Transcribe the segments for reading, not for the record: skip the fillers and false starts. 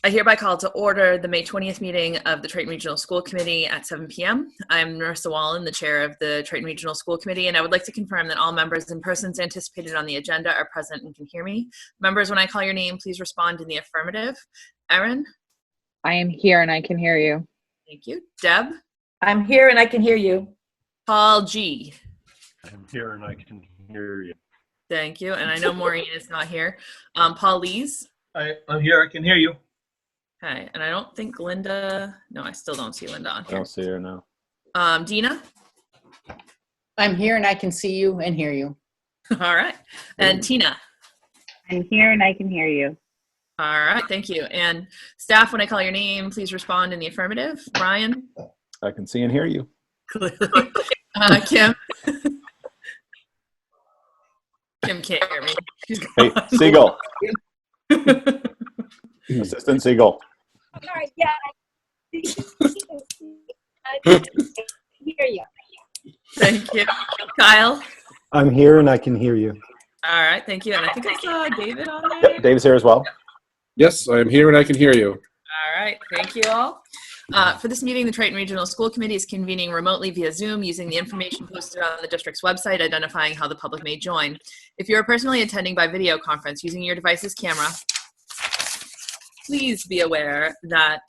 I hereby call to order the May 20th meeting of the Triton Regional School Committee at 7 p.m. I'm Marissa Wallen, the chair of the Triton Regional School Committee, and I would like to confirm that all members and persons anticipated on the agenda are present and can hear me. Members, when I call your name, please respond in the affirmative. Erin? I am here and I can hear you. Thank you. Deb? I'm here and I can hear you. Paul G? I'm here and I can hear you. Thank you. And I know Maureen is not here. Paul Lees? I'm here. I can hear you. Okay. And I don't think Linda, no, I still don't see Linda on I here. don't see her now. Dina? I'm here and I can see you and hear you. All right. And Tina? I'm here and I can hear you. All right. Thank you. And staff, when I call your name, please respond in the affirmative. Brian? I can see and hear you. Clearly. Kim? Kim can't hear me. She's Hey, Siegel. Assistant Siegel. All right, yeah. I can hear you. Thank you. Kyle? I'm here and I can hear you. All right. Thank you. And I think I saw David on there. Yep, Dave's here as well. Yes, I am here and I can hear you. All right. Thank you all. For this meeting, the Triton Regional School Committee is convening remotely via Zoom using the information posted on the district's website identifying how the public may join. If you are personally attending by video conference using your device's camera, please be aware that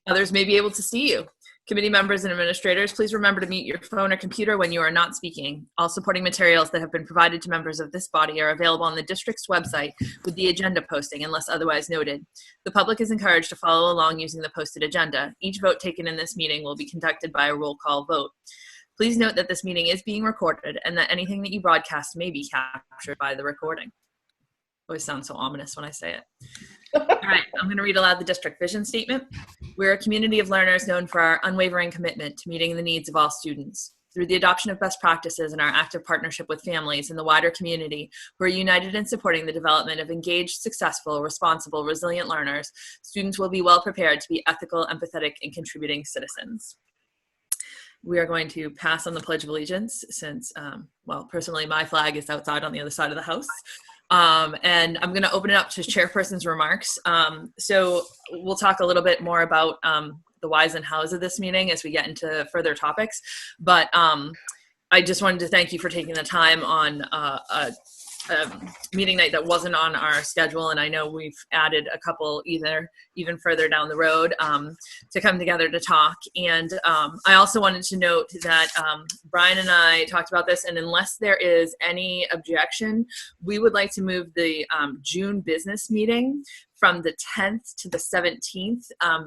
others may be able to see you. Committee members and administrators, please remember to mute your phone or computer when you are not speaking. All supporting materials that have been provided to members of this body are available on the district's website with the agenda posting unless otherwise noted. The public is encouraged to follow along using the posted agenda. Each vote taken in this meeting will be conducted by a roll call vote. Please note that this meeting is being recorded and that anything that you broadcast may be captured by the recording. Always sounds so ominous when I say it. All right, I'm going to read aloud the district vision statement. We're a community of learners known for our unwavering commitment to meeting the needs of all students. Through the adoption of best practices and our active partnership with families and the wider community, we're united in supporting the development of engaged, successful, responsible, resilient learners. Students will be well prepared to be ethical, empathetic, and contributing citizens. We are going to pass on the Pledge of Allegiance since, well, personally, my flag is outside on the other side of the house. And I'm going to open it up to chairperson's remarks. So we'll talk a little bit more about the whys and hows of this meeting as we get into further topics. But I just wanted to thank you for taking the time on a meeting night that wasn't on our schedule. And I know we've added a couple even further down the road to come together to talk. And I also wanted to note that Brian and I talked about this, and unless there is any objection, we would like to move the June business meeting from the 10th to the 17th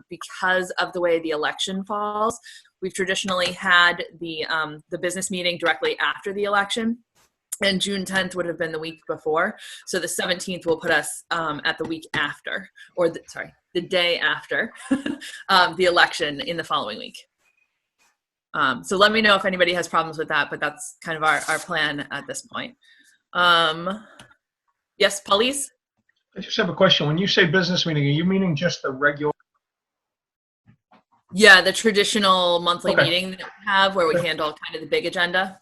because of the way the election falls. We've traditionally had the business meeting directly after the election. And June 10th would have been the week before. So the 17th will put us at the week after, or the day after the election in the following week. So let me know if anybody has problems with that, but that's kind of our plan at this point. Yes, Paulice? I just have a question. When you say business meeting, are you meaning just the regular? Yeah, the traditional monthly Okay. meeting that we have where we handle kind of the big agenda.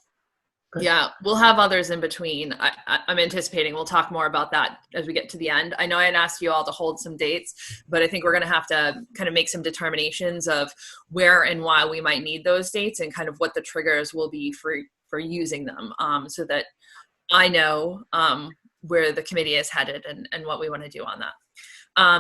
Okay. Yeah, we'll have others in between. I'm anticipating we'll talk more about that as we get to the end. I know I had asked you all to hold some dates, but I think we're going to have to kind of make some determinations of where and why we might need those dates and kind of what the triggers will be for using them so that I know where the committee is headed and what we want to do on that.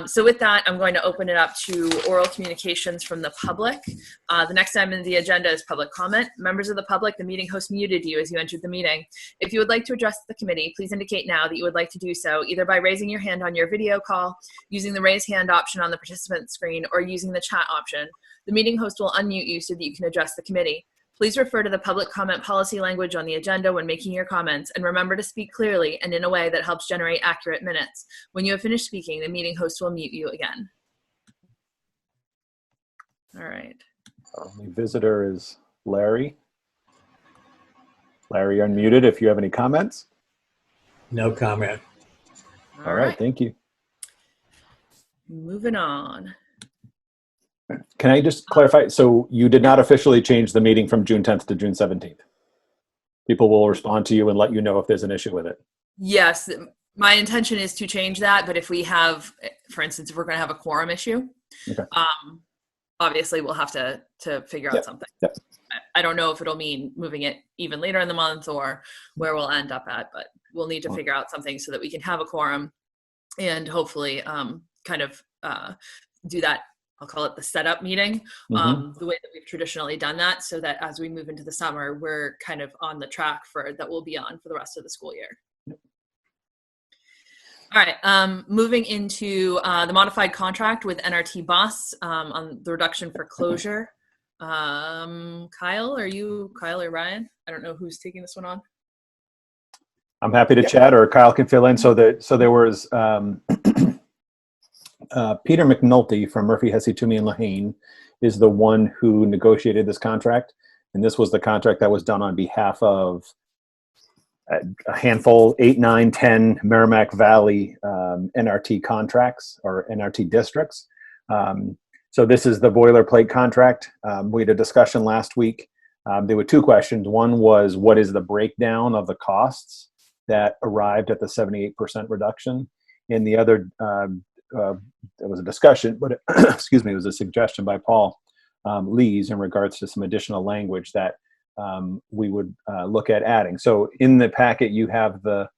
So with that, I'm going to open it up to oral communications from the public. The next item on the agenda is public comment. Members of the public, the meeting host muted you as you entered the meeting. If you would like to address the committee, please indicate now that you would like to do so, either by raising your hand on your video call, using the raise hand option on the participant screen, or using the chat option. The meeting host will unmute you so that you can address the committee. Please refer to the public comment policy language on the agenda when making your comments, and remember to speak clearly and in a way that helps generate accurate minutes. When you have finished speaking, the meeting host will mute you again. All right. Only visitor is Larry. Larry, unmuted if you have any comments. No comment. All right, thank you. Moving on. Can I just clarify? So you did not officially change the meeting from June 10th to June 17th. People will respond to you and let you know if there's an issue with it. Yes, my intention is to change that, but if we have, for instance, if we're going to have a quorum issue, Okay. obviously we'll have to figure out Yep. something. Yep. I don't know if it'll mean moving it even later in the month or where we'll end up at, but we'll need to figure out something so that we can have a quorum and hopefully kind of do that. I'll call it the setup meeting, the way that we've traditionally done that, so that as we move into the summer, we're kind of on the track that we'll be on for the rest of the school year. All right, moving into the modified contract with NRT Bus on the reduction for closure. Kyle or Ryan? I don't know who's taking this one on. I'm happy to chat, or Kyle can fill in. So there was Peter McNulty from Murphy, Hesse, Toomey, and Lehane is the one who negotiated this contract. And this was the contract that was done on behalf of a handful, 8, 9, 10 Merrimack Valley NRT contracts or NRT districts. So this is the boilerplate contract. We had a discussion last week. There were two questions. One was, what is the breakdown of the costs that arrived at the 78% reduction? And the other, there was a discussion, but excuse me, it was a suggestion by Paul Lees in regards to some additional language that we would look at adding. So in the packet, you have the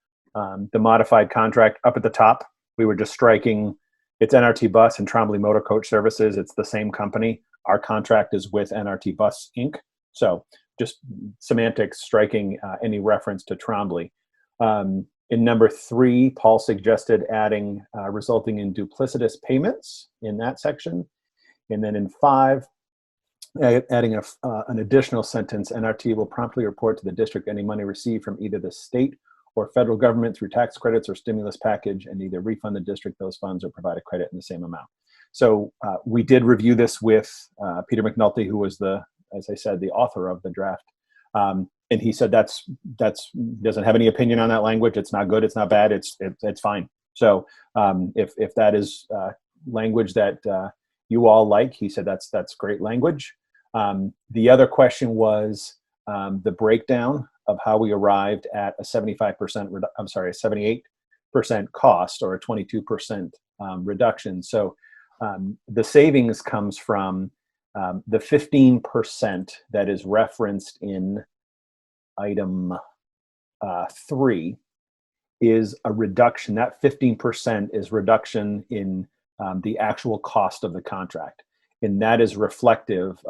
modified contract up at the top. We were just striking, it's NRT Bus and Trombley Motor Coach Services. It's the same company. Our contract is with NRT Bus Inc. So just semantics, striking any reference to Trombley. In number 3, Paul suggested adding resulting in duplicitous payments in that section. And then in 5, adding an additional sentence, NRT will promptly report to the district any money received from either the state or federal government through tax credits or stimulus package, and either refund the district those funds or provide a credit in the same amount. So we did review this with Peter McNulty, who was as I said, the author of the draft. And he said that's doesn't have any opinion on that language. It's not good. It's not bad. It's fine. So if that is language that you all like, he said that's great language. The other question was the breakdown of how we arrived at a 78% cost, or a 22% reduction. So the savings comes from the 15% that is referenced in item 3 is a reduction. That 15% is reduction in the actual cost of the contract. And that is reflective,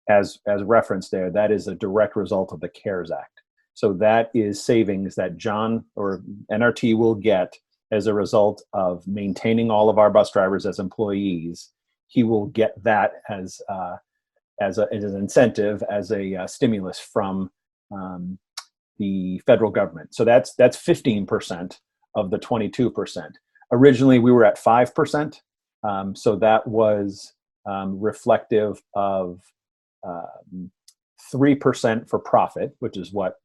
as referenced there, that is a direct result of the CARES Act. So that is savings that John or NRT will get as a result of maintaining all of our bus drivers as employees. He will get that as an incentive, as a stimulus from the federal government. So that's 15% of the 22%. Originally, we were at 5%. So that was reflective of 3% for profit, which is what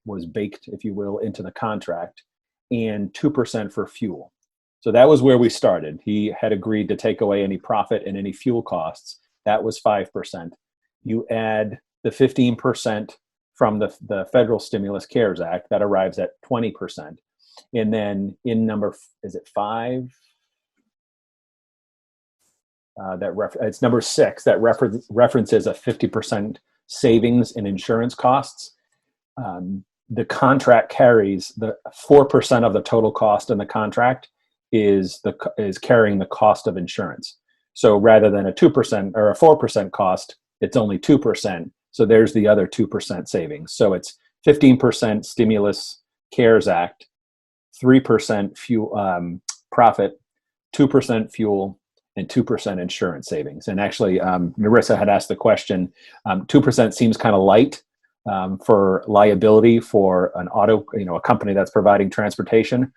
was baked, if you will, into the contract, and 2% for fuel. So that was where we started. He had agreed to take away any profit and any fuel costs. That was 5%. You add the 15% from the federal stimulus CARES Act, that arrives at 20%. And then in number, is it 5? It's number 6 that references a 50% savings in insurance costs. The contract carries the 4% of the total cost in the contract is carrying the cost of insurance. So rather than a 2% or a 4% cost, it's only 2%. So there's the other 2% savings. So it's 15% stimulus CARES Act, 3% fuel profit, 2% fuel, and 2% insurance savings. And actually, Narissa had asked the question, 2% seems kind of light for liability for an auto, a company that's providing transportation.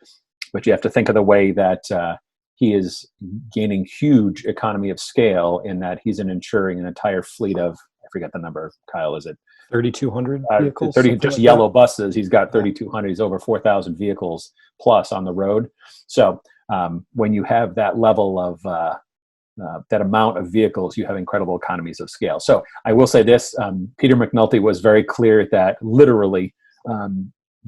But you have to think of the way that he is gaining huge economy of scale in that he's insuring an entire fleet of, I forget the number, Kyle, is it? 3,200 vehicles? 30, just like yellow buses. He's got 3,200. He's over 4,000 vehicles plus on the road. So when you have that level of that amount of vehicles, you have incredible economies of scale. So I will say this, Peter McNulty was very clear that literally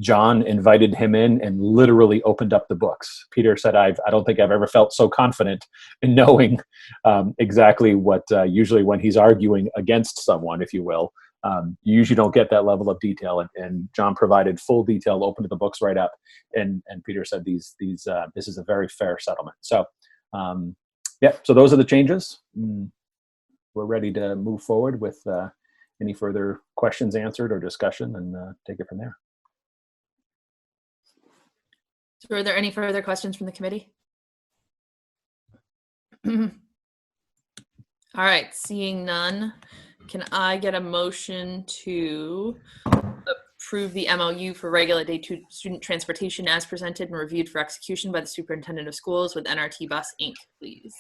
John invited him in and literally opened up the books. Peter said, I don't think I've ever felt so confident in knowing exactly what, usually when he's arguing against someone, if you will, you usually don't get that level of detail. And John provided full detail, opened the books right up. And Peter said, this is a very fair settlement. So, yeah, so those are the changes. We're ready to move forward with any further questions answered or discussion and take it from there. So are there any further questions from the committee? All right, seeing none, can I get a motion to approve the MOU for regular day student transportation as presented and reviewed for execution by the superintendent of schools with NRT Bus, Inc., please?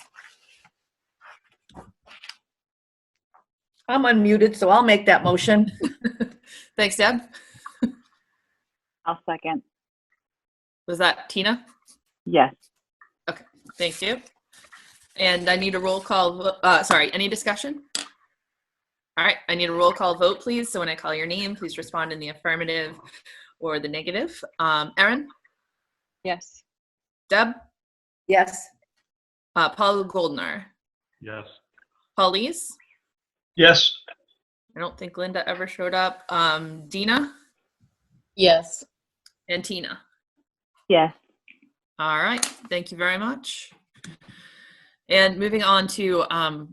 I'm unmuted, so I'll make that motion. Thanks, Deb. I'll second. Was that Tina? Yes. Okay, thank you. And I need a roll call, any discussion? All right, I need a roll call vote, please. So when I call your name, please respond in the affirmative or the negative. Erin? Yes. Deb? Yes. Paul Goldner? Yes. Paulise? Yes. I don't think Linda ever showed up. Dina? Yes. And Tina? Yes. All right, thank you very much. And moving on to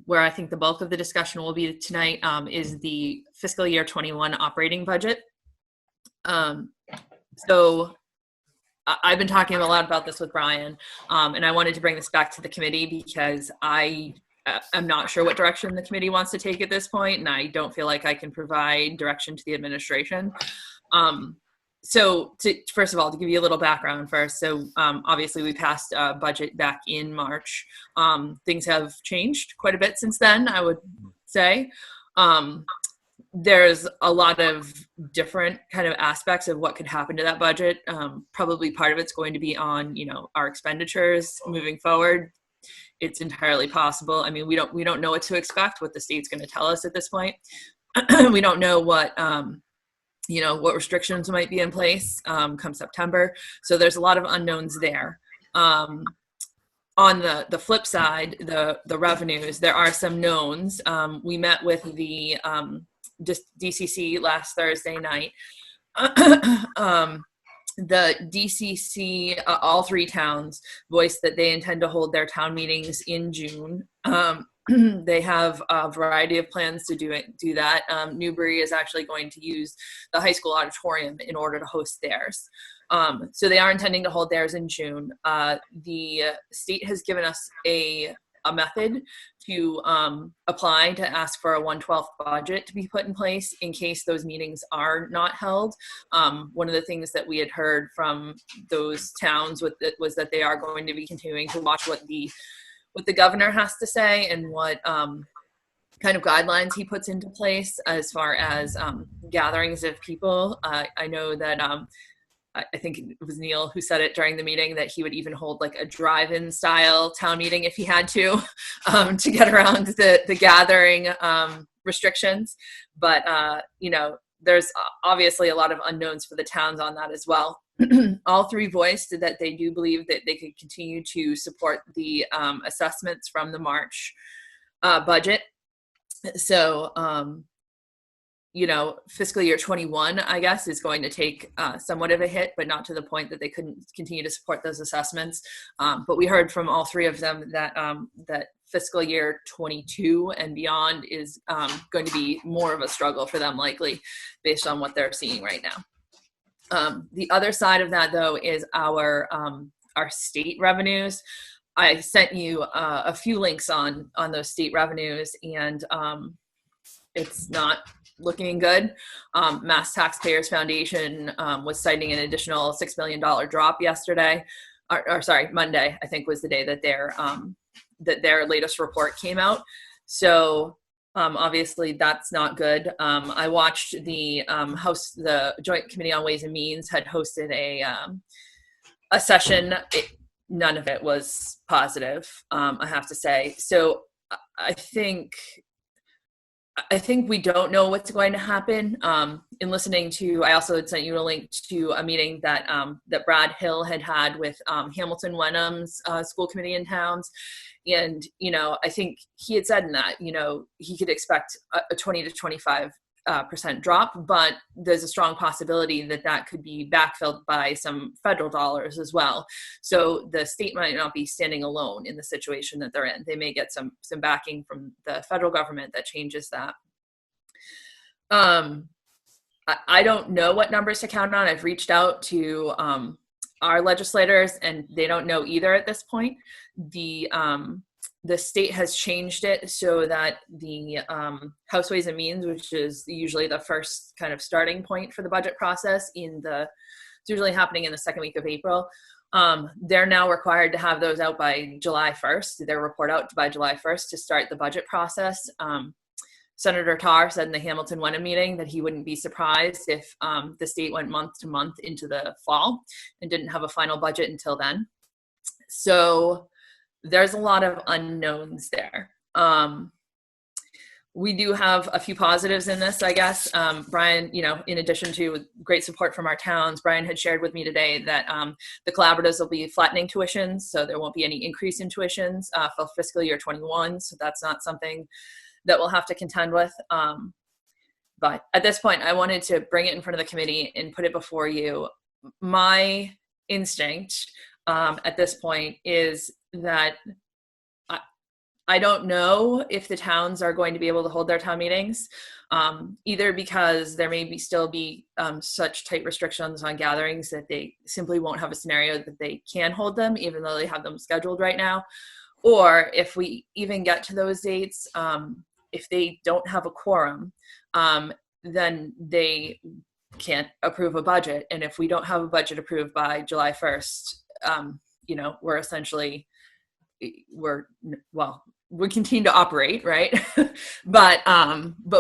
where I think the bulk of the discussion will be tonight is the fiscal year 21 operating budget. So I've been talking a lot about this with Brian, and I wanted to bring this back to the committee because I'm not sure what direction the committee wants to take at this point, and I don't feel like I can provide direction to the administration. So first of all, to give you a little background first, so obviously we passed a budget back in March. Things have changed quite a bit since then, I would say. There's a lot of different kind of aspects of what could happen to that budget. Probably part of it's going to be on, our expenditures moving forward. It's entirely possible. I mean, we don't know what to expect, what the state's going to tell us at this point. We don't know what what restrictions might be in place come September. So there's a lot of unknowns there. On the flip side, the revenues, there are some knowns. We met with the DCC last Thursday night. The DCC, all three towns, voiced that they intend to hold their town meetings in June. They have a variety of plans to do that. Newbury is actually going to use the high school auditorium in order to host theirs. So they are intending to hold theirs in June. The state has given us a method to apply to ask for a 1/12 budget to be put in place in case those meetings are not held. One of the things that we had heard from those towns was that they are going to be continuing to watch what the governor has to say and what kind of guidelines he puts into place as far as gatherings of people. I know that I think it was Neil who said it during the meeting that he would even hold like a drive-in style town meeting if he had to get around the gathering restrictions. But, there's obviously a lot of unknowns for the towns on that as well. All three voiced that they do believe that they could continue to support the assessments from the March budget. So, fiscal year 21, I guess, is going to take somewhat of a hit, but not to the point that they couldn't continue to support those assessments. But we heard from all three of them that that fiscal year 22 and beyond is going to be more of a struggle for them, likely, based on what they're seeing right now. The other side of that, though, is our state revenues. I sent you a few links on those state revenues, and it's not looking good. Mass Taxpayers Foundation was citing an additional $6 million drop yesterday, or sorry, Monday, I think was the day that their latest report came out. So obviously that's not good. I watched the Joint Committee on Ways and Means had hosted a session. None of it was positive, I have to say. So I think I think we don't know what's going to happen. In listening to, I also had sent you a link to a meeting that that Brad Hill had with Hamilton Wenham's school committee in towns. And, you know, I think he had said in that, you know, he could expect a 20 to 25% drop, but there's a strong possibility that that could be backfilled by some federal dollars as well. So the state might not be standing alone in the situation that they're in. They may get some backing from the federal government that changes that. I don't know what numbers to count on. I've reached out to our legislators, and they don't know either at this point. The state has changed it so that the House Ways and Means, which is usually the first kind of starting point for the budget process, it's usually happening in the second week of April. They're now required to have those out by July 1st, their report out by July 1st to start the budget process. Senator Tarr said in the Hamilton Wenham meeting that he wouldn't be surprised if the state went month to month into the fall and didn't have a final budget until then. So there's a lot of unknowns there. We do have a few positives in this, I guess. Brian, you know, in addition to great support from our towns, Brian had shared with me today that the collaboratives will be flattening tuitions, so there won't be any increase in tuitions for fiscal year 21. So that's not something that we'll have to contend with. But at this point, I wanted to bring it in front of the committee and put it before you. My instinct at this point is that I don't know if the towns are going to be able to hold their town meetings, either because there may still be such tight restrictions on gatherings that they simply won't have a scenario that they can hold them, even though they have them scheduled right now. Or if we even get to those dates, if they don't have a quorum, then they can't approve a budget. And if we don't have a budget approved by July 1st, you know, we're essentially, we continue to operate, right? but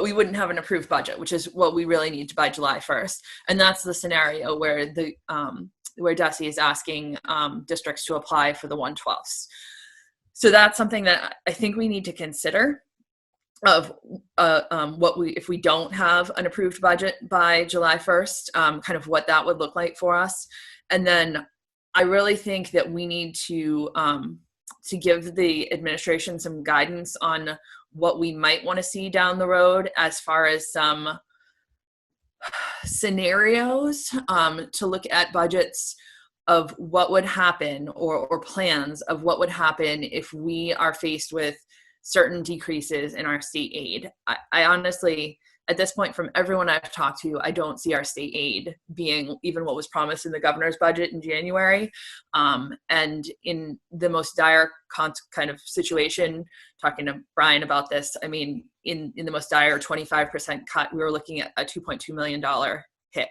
we wouldn't have an approved budget, which is what we really need by July 1st. And that's the scenario where where DESE is asking districts to apply for the 1/12. So that's something that I think we need to consider of if we don't have an approved budget by July 1st, kind of what that would look like for us. And then I really think that we need to give the administration some guidance on what we might want to see down the road as far as some scenarios to look at budgets of what would happen or plans of what would happen if we are faced with certain decreases in our state aid. I honestly, at this point, from everyone I've talked to, I don't see our state aid being even what was promised in the governor's budget in January. And in the most dire kind of situation, talking to Brian about this, I mean, in the most dire 25% cut, we were looking at a $2.2 million hit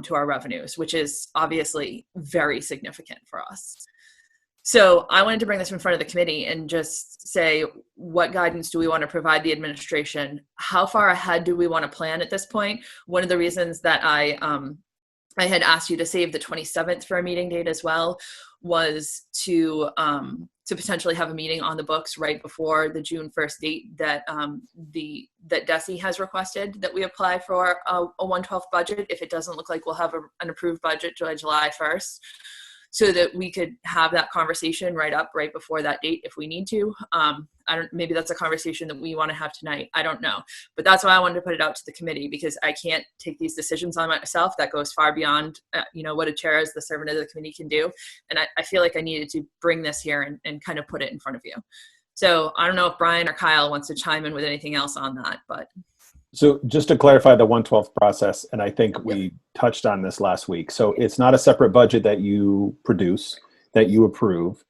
to our revenues, which is obviously very significant for us. So I wanted to bring this in front of the committee and just say, what guidance do we want to provide the administration? How far ahead do we want to plan at this point? One of the reasons that I had asked you to save the 27th for a meeting date as well was to potentially have a meeting on the books right before the June 1st date that that DESE has requested that we apply for a 1/12 budget if it doesn't look like we'll have an approved budget July 1st. So that we could have that conversation right before that date if we need to. Maybe that's a conversation that we want to have tonight. I don't know. But that's why I wanted to put it out to the committee, because I can't take these decisions on myself. That goes far beyond what a chair as the servant of the committee can do. And I feel like I needed to bring this here and kind of put it in front of you. So I don't know if Brian or Kyle wants to chime in with anything else on that, but. So just to clarify the 1/12 process, and I think we touched on this last week. So it's not a separate budget that you produce, that you approve.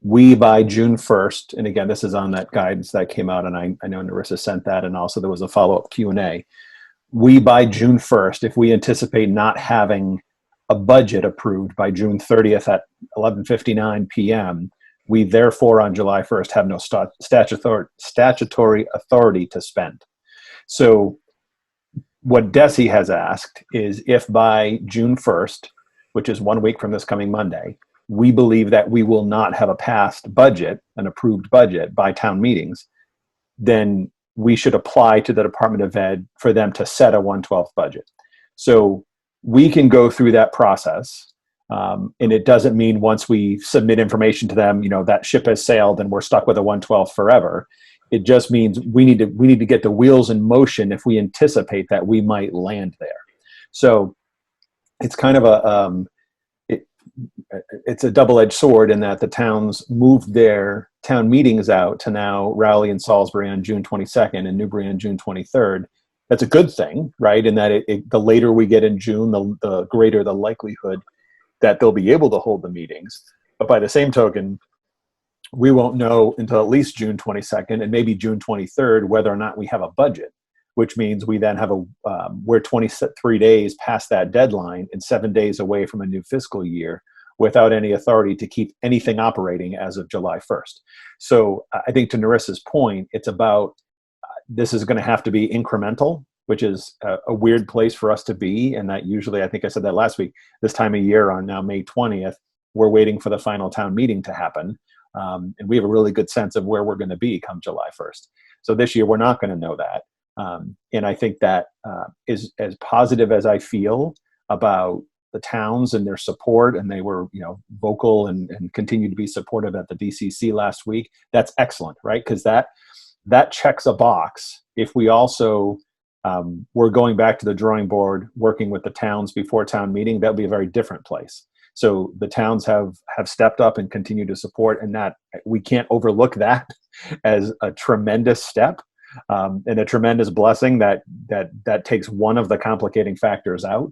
We, by June 1st, and again, this is on that guidance that came out, and I know Narissa sent that, and also there was a follow-up Q&A. We, by June 1st, if we anticipate not having a budget approved by June 30th at 11:59 p.m., we therefore on July 1st have no statutory authority to spend. So what DESE has asked is if by June 1st, which is 1 week from this coming Monday, we believe that we will not have a passed budget, an approved budget by town meetings, then we should apply to the Department of Ed for them to set a 1/12 budget. So we can go through that process. And it doesn't mean once we submit information to them, that ship has sailed and we're stuck with a 1/12 forever. It just means we need to get the wheels in motion if we anticipate that we might land there. So it's kind of it's a double-edged sword in that the towns moved their town meetings out to now Raleigh and Salisbury on June 22nd and Newbury on June 23rd. That's a good thing, right? In that the later we get in June, the greater the likelihood that they'll be able to hold the meetings. But by the same token, we won't know until at least June 22nd and maybe June 23rd whether or not we have a budget, which means we then have we're 23 days past that deadline and 7 days away from a new fiscal year without any authority to keep anything operating as of July 1st. So I think to Narissa's point, it's about this is going to have to be incremental, which is a weird place for us to be. And that usually, I think I said that last week, this time of year on now May 20th, we're waiting for the final town meeting to happen. And we have a really good sense of where we're going to be come July 1st. So this year, we're not going to know that. And I think that is as positive as I feel about the towns and their support, and they were, vocal and continue to be supportive at the DCC last week. That's excellent, right? Because that checks a box. If we also we're going back to the drawing board, working with the towns before town meeting, that would be a very different place. So the towns have stepped up and continue to support, and that we can't overlook that as a tremendous step and a tremendous blessing that takes one of the complicating factors out.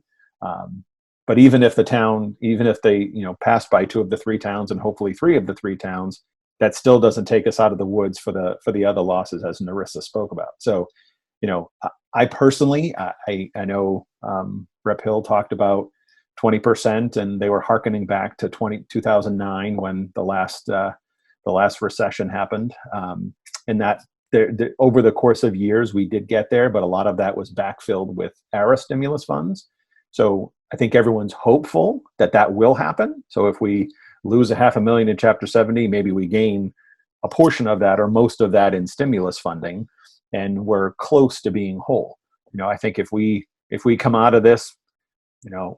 But even if they pass by 2 of the 3 towns and hopefully 3 of the 3 towns, that still doesn't take us out of the woods for the other losses, as Narissa spoke about. So, I personally, I know Rep Hill talked about 20%, and they were hearkening back to 2009 when the last recession happened, and that over the course of years we did get there, but a lot of that was backfilled with ARA stimulus funds. So I think everyone's hopeful that will happen. So if we lose $500,000 in Chapter 70, maybe we gain a portion of that or most of that in stimulus funding, and we're close to being whole. I think if we come out of this,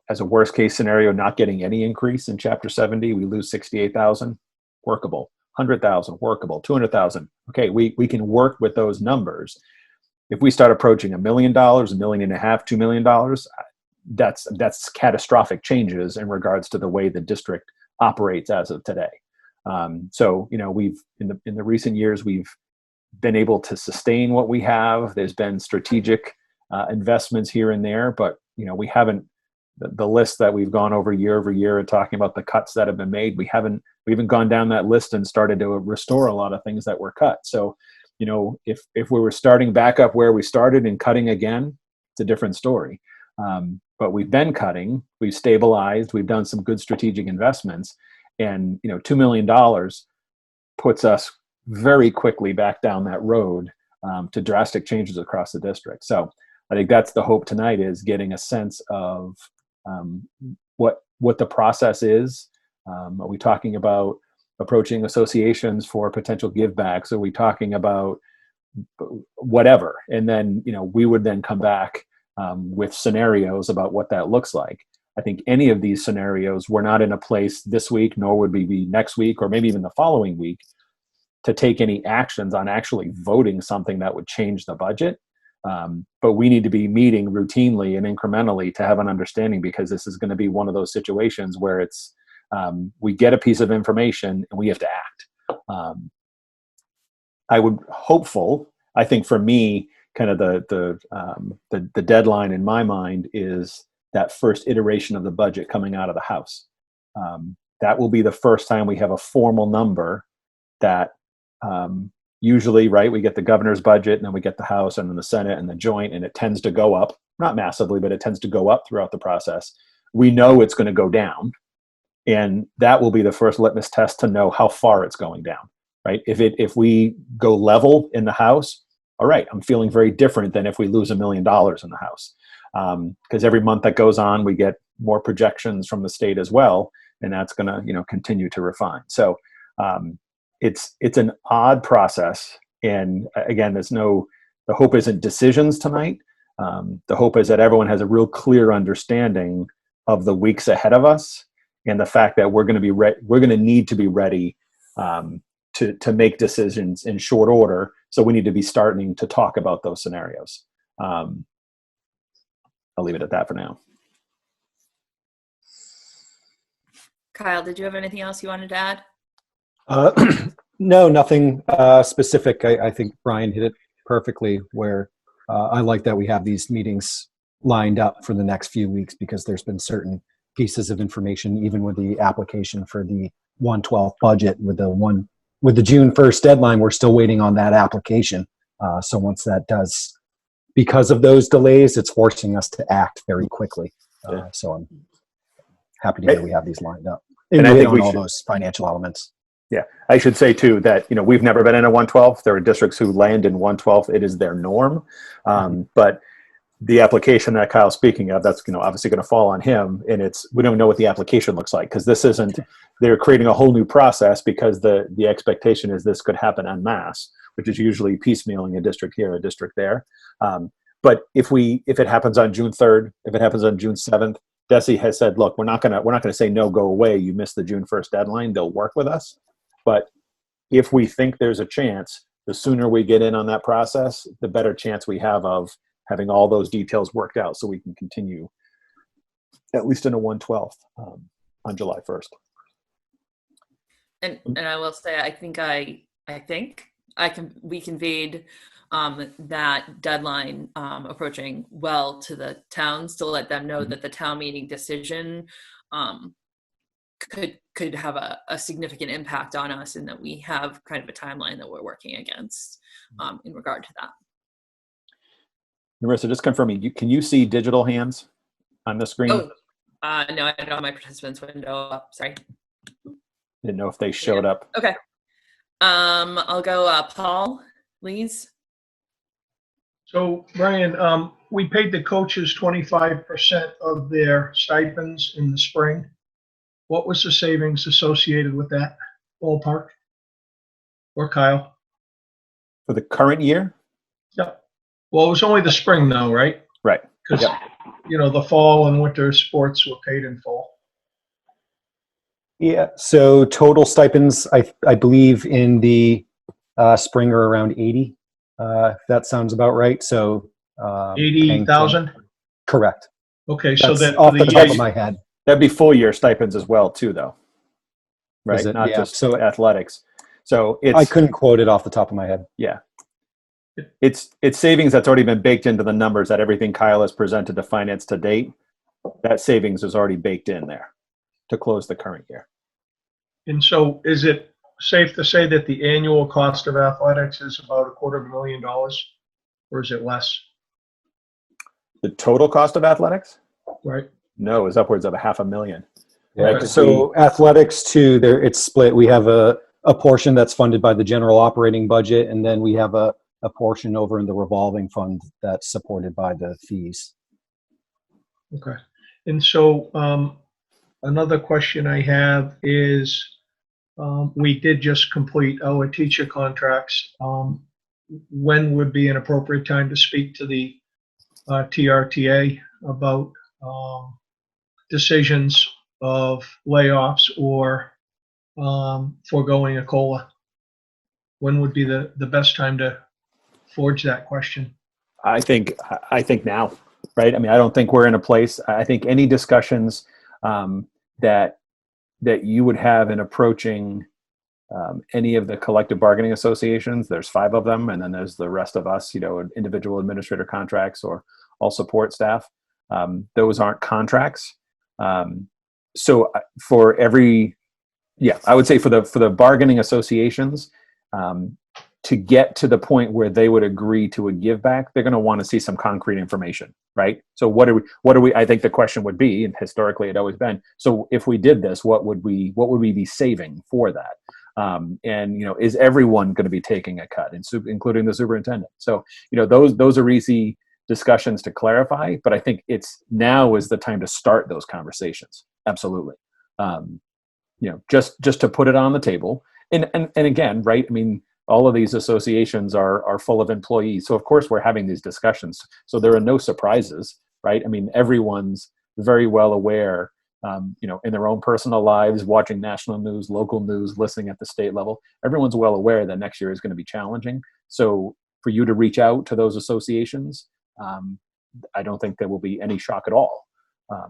as a worst case scenario, not getting any increase in Chapter 70, we lose 68,000, workable. 100,000, workable. 200,000. Okay, we can work with those numbers. If we start approaching $1 million, $1.5 million, $2 million, that's catastrophic changes in regards to the way the district operates as of today. So we've in the recent years we've been able to sustain what we have. There's been strategic investments here and there, but we haven't. The list that we've gone over year and talking about the cuts that have been made, we haven't gone down that list and started to restore a lot of things that were cut. So, if we were starting back up where we started and cutting again, it's a different story. But we've been cutting, we've stabilized, we've done some good strategic investments, and $2 million puts us very quickly back down that road to drastic changes across the district. So I think that's the hope tonight, is getting a sense of what the process is. Are we talking about approaching associations for potential givebacks? Are we talking about whatever? And then we would then come back with scenarios about what that looks like. I think any of these scenarios, we're not in a place this week, nor would we be next week or maybe even the following week to take any actions on actually voting something that would change the budget. But we need to be meeting routinely and incrementally to have an understanding, because this is going to be one of those situations where it's we get a piece of information and we have to act. I would hopeful. I think for me, kind of the deadline in my mind is that first iteration of the budget coming out of the House. That will be the first time we have a formal number that usually, right, we get the governor's budget and then we get the House and then the Senate and the joint, and it tends to go up, not massively, but it tends to go up throughout the process. We know it's going to go down, and that will be the first litmus test to know how far it's going down, right? If we go level in the House, all right, I'm feeling very different than if we lose $1 million in the House. Because every month that goes on, we get more projections from the state as well, and that's going to continue to refine. So it's an odd process, and again, there's no the hope isn't decisions tonight. The hope is that everyone has a real clear understanding of the weeks ahead of us and the fact that we're going to need to be ready to make decisions in short order. So we need to be starting to talk about those scenarios. I'll leave it at that for now. Kyle, did you have anything else you wanted to add? No, nothing specific. I think Brian hit it perfectly where I like that we have these meetings lined up for the next few weeks because there's been certain pieces of information, even with the application for the 1/12 budget with the June 1st deadline, we're still waiting on that application. So once that does, because of those delays, it's forcing us to act very quickly. So I'm happy to hear we have these lined up. And I think on all those financial elements. Yeah, I should say too that we've never been in a 1/12. There are districts who land in 1/12. It is their norm, but the application that Kyle's speaking of, that's obviously going to fall on him. And we don't know what the application looks like because this isn't. They're creating a whole new process because the expectation is this could happen en masse, which is usually piecemealing a district here, a district there. But if it happens on June 3rd, if it happens on June 7th, DESE has said, look, we're not going to say no, go away. You missed the June 1st deadline. They'll work with us. But if we think there's a chance, the sooner we get in on that process, the better chance we have of having all those details worked out so we can continue at least in a 1/12 on July 1st. And I will say, we conveyed that deadline approaching well to the towns to let them know that the town meeting decision could have a significant impact on us, and that we have kind of a timeline that we're working against in regard to that. Marissa, just confirming, can you see digital hands on the screen? No, I don't have my participants window up. Sorry. Didn't know if they showed up. Okay. I'll go Paul, Lees. So, Brian, we paid the coaches 25% of their stipends in the spring. What was the savings associated with that ballpark? Or Kyle? For the current year? Yep. Well, it was only the spring though, right? Right. Because, the fall and winter sports were paid in full. Yeah. So total stipends, I believe in the spring are around 80. If that sounds about right. So 80,000? Correct. Okay, so That's that off for the the top year, of my head. That'd be full year stipends as well too, though. Right? Is it? Not Yeah. just So athletics. So I couldn't quote it off the top of my head. Yeah. It's savings that's already been baked into the numbers that everything Kyle has presented to finance to date. That savings is already baked in there to close the current year. and so is it safe to say that the annual cost of athletics is about $250,000, or is it less? The total cost of athletics? Right. No, is upwards of $500,000. Yeah. Okay. So athletics too, it's split. We have a portion that's funded by the general operating budget, and then we have a portion over in the revolving fund that's supported by the fees. Okay. And so another question I have is we did just complete our teacher contracts. When would be an appropriate time to speak to the TRTA about decisions of layoffs or foregoing a COLA? When would be the best time to forge that question? I think now, right? I mean, I don't think we're in a place. I think any discussions that you would have in approaching any of the collective bargaining associations, there's 5 of them, and then there's the rest of us, individual administrator contracts or all support staff. Those aren't contracts. So for every, I would say for the bargaining associations, to get to the point where they would agree to a give back, they're going to want to see some concrete information, right? So what are we, I think the question would be, and historically it always been, so if we did this, what would we be saving for that? And, is everyone going to be taking a cut, including the superintendent? So, those are easy discussions to clarify, but I think now is the time to start those conversations. Absolutely. Just to put it on the table. And again, right. I mean, all of these associations are full of employees. So of course we're having these discussions. So there are no surprises, right? I mean, everyone's very well aware, in their own personal lives, watching national news, local news, listening at the state level. Everyone's well aware that next year is going to be challenging. So for you to reach out to those associations, I don't think there will be any shock at all.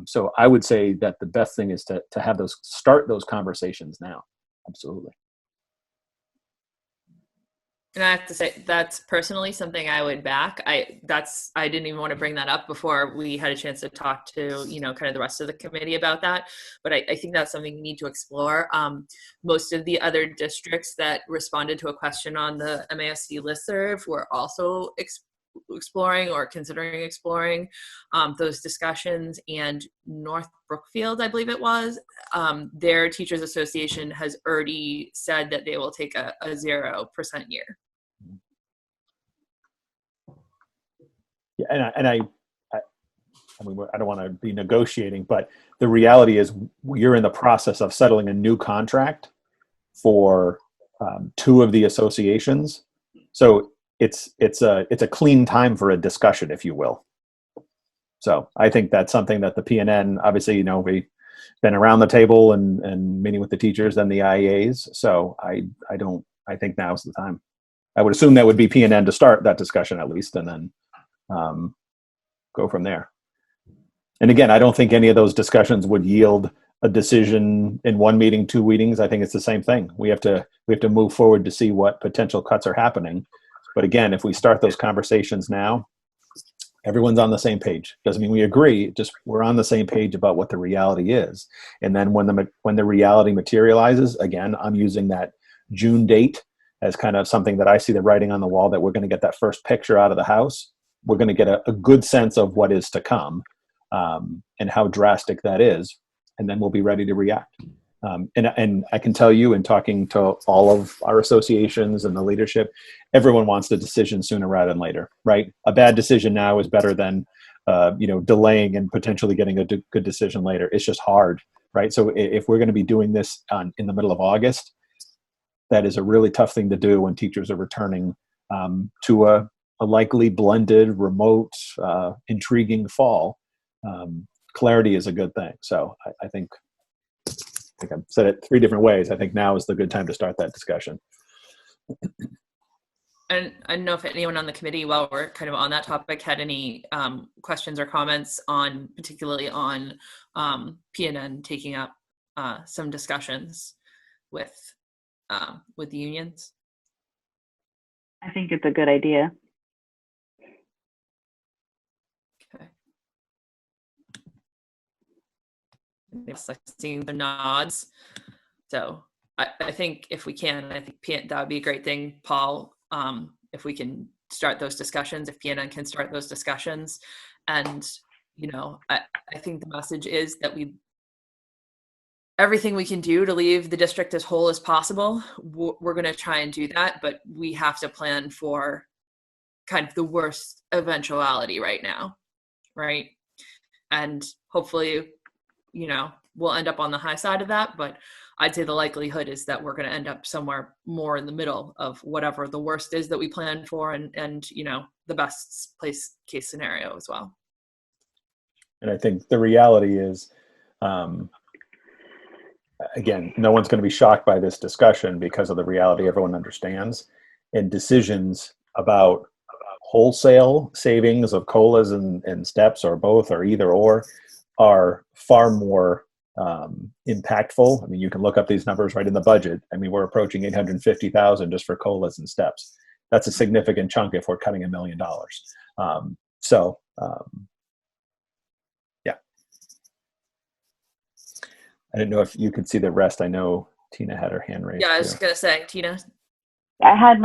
So I would say that the best thing is to have start those conversations now. Absolutely. And I have to say, that's personally something I would back. I didn't even want to bring that up before we had a chance to talk to, kind of the rest of the committee about that. But I think that's something we need to explore. Most of the other districts that responded to a question on the MASC listserv were also exploring or considering exploring those discussions. And North Brookfield, I believe it was, their teachers association has already said that they will take a 0% year. Yeah, and I mean, I don't want to be negotiating, but the reality is you're in the process of settling a new contract for 2 of the associations. So it's a clean time for a discussion, if you will. So I think that's something that the PNN, obviously, we've been around the table and meeting with the teachers and the IEAs. So I think now's the time. I would assume that would be PNN to start that discussion at least, and then go from there. And again, I don't think any of those discussions would yield a decision in 1 meeting, 2 meetings. I think it's the same thing. We have to move forward to see what potential cuts are happening. But again, if we start those conversations now, everyone's on the same page. Doesn't mean we agree, just we're on the same page about what the reality is. And then when the reality materializes, again, I'm using that June date as kind of something that I see the writing on the wall, that we're going to get that first picture out of the house. We're going to get a good sense of what is to come, and how drastic that is. And then we'll be ready to react. And I can tell you, in talking to all of our associations and the leadership, everyone wants the decision sooner rather than later, right? A bad decision now is better than, delaying and potentially getting a good decision later. It's just hard, right? So if we're going to be doing this in the middle of August, that is a really tough thing to do when teachers are returning to a likely blended, remote, intriguing fall. Clarity is a good thing. So I think I've said it 3 different ways. I think now is the good time to start that discussion. And I don't know if anyone on the committee, while we're kind of on that topic, had any questions or comments particularly on PNN taking up some discussions with the unions. I think it's a good idea. Okay. It's like seeing the nods. So I think if we can, I think that would be a great thing, Paul, if we can start those discussions, if PNN can start those discussions. And, I think the message is that everything we can do to leave the district as whole as possible, we're going to try and do that, but we have to plan for kind of the worst eventuality right now, right? And hopefully, we'll end up on the high side of that, but I'd say the likelihood is that we're going to end up somewhere more in the middle of whatever the worst is that we plan for, and the best case scenario as well. And I think the reality is, again, no one's going to be shocked by this discussion because of the reality everyone understands. And decisions about wholesale savings of COLAs and steps, or both, or either or, are far more impactful. I mean, you can look up these numbers right in the budget. I mean, we're approaching 850,000 just for COLAs and steps. That's a significant chunk if we're cutting $1 million. Yeah. I didn't know if you could see the rest. I know Tina had her hand raised. Yeah, I was just going to say, Tina. I had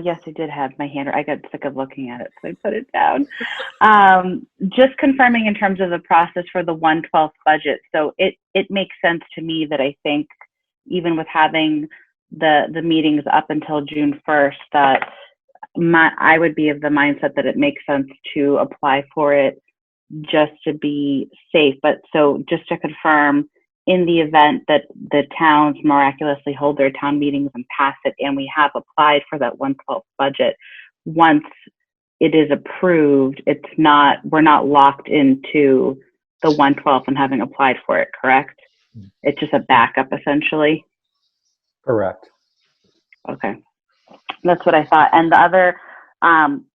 yes, I did have my hand. I got sick of looking at it, so I put it down. Just confirming in terms of the process for the 1/12 budget. So it makes sense to me that I think even with having the meetings up until June 1st, that I would be of the mindset that it makes sense to apply for it just to be safe. But so just to confirm, in the event that the towns miraculously hold their town meetings and pass it, and we have applied for that 1/12 budget, once it is approved, we're not locked into the 1/12 and having applied for it, correct? It's just a backup essentially. Correct. Okay. That's what I thought. And the other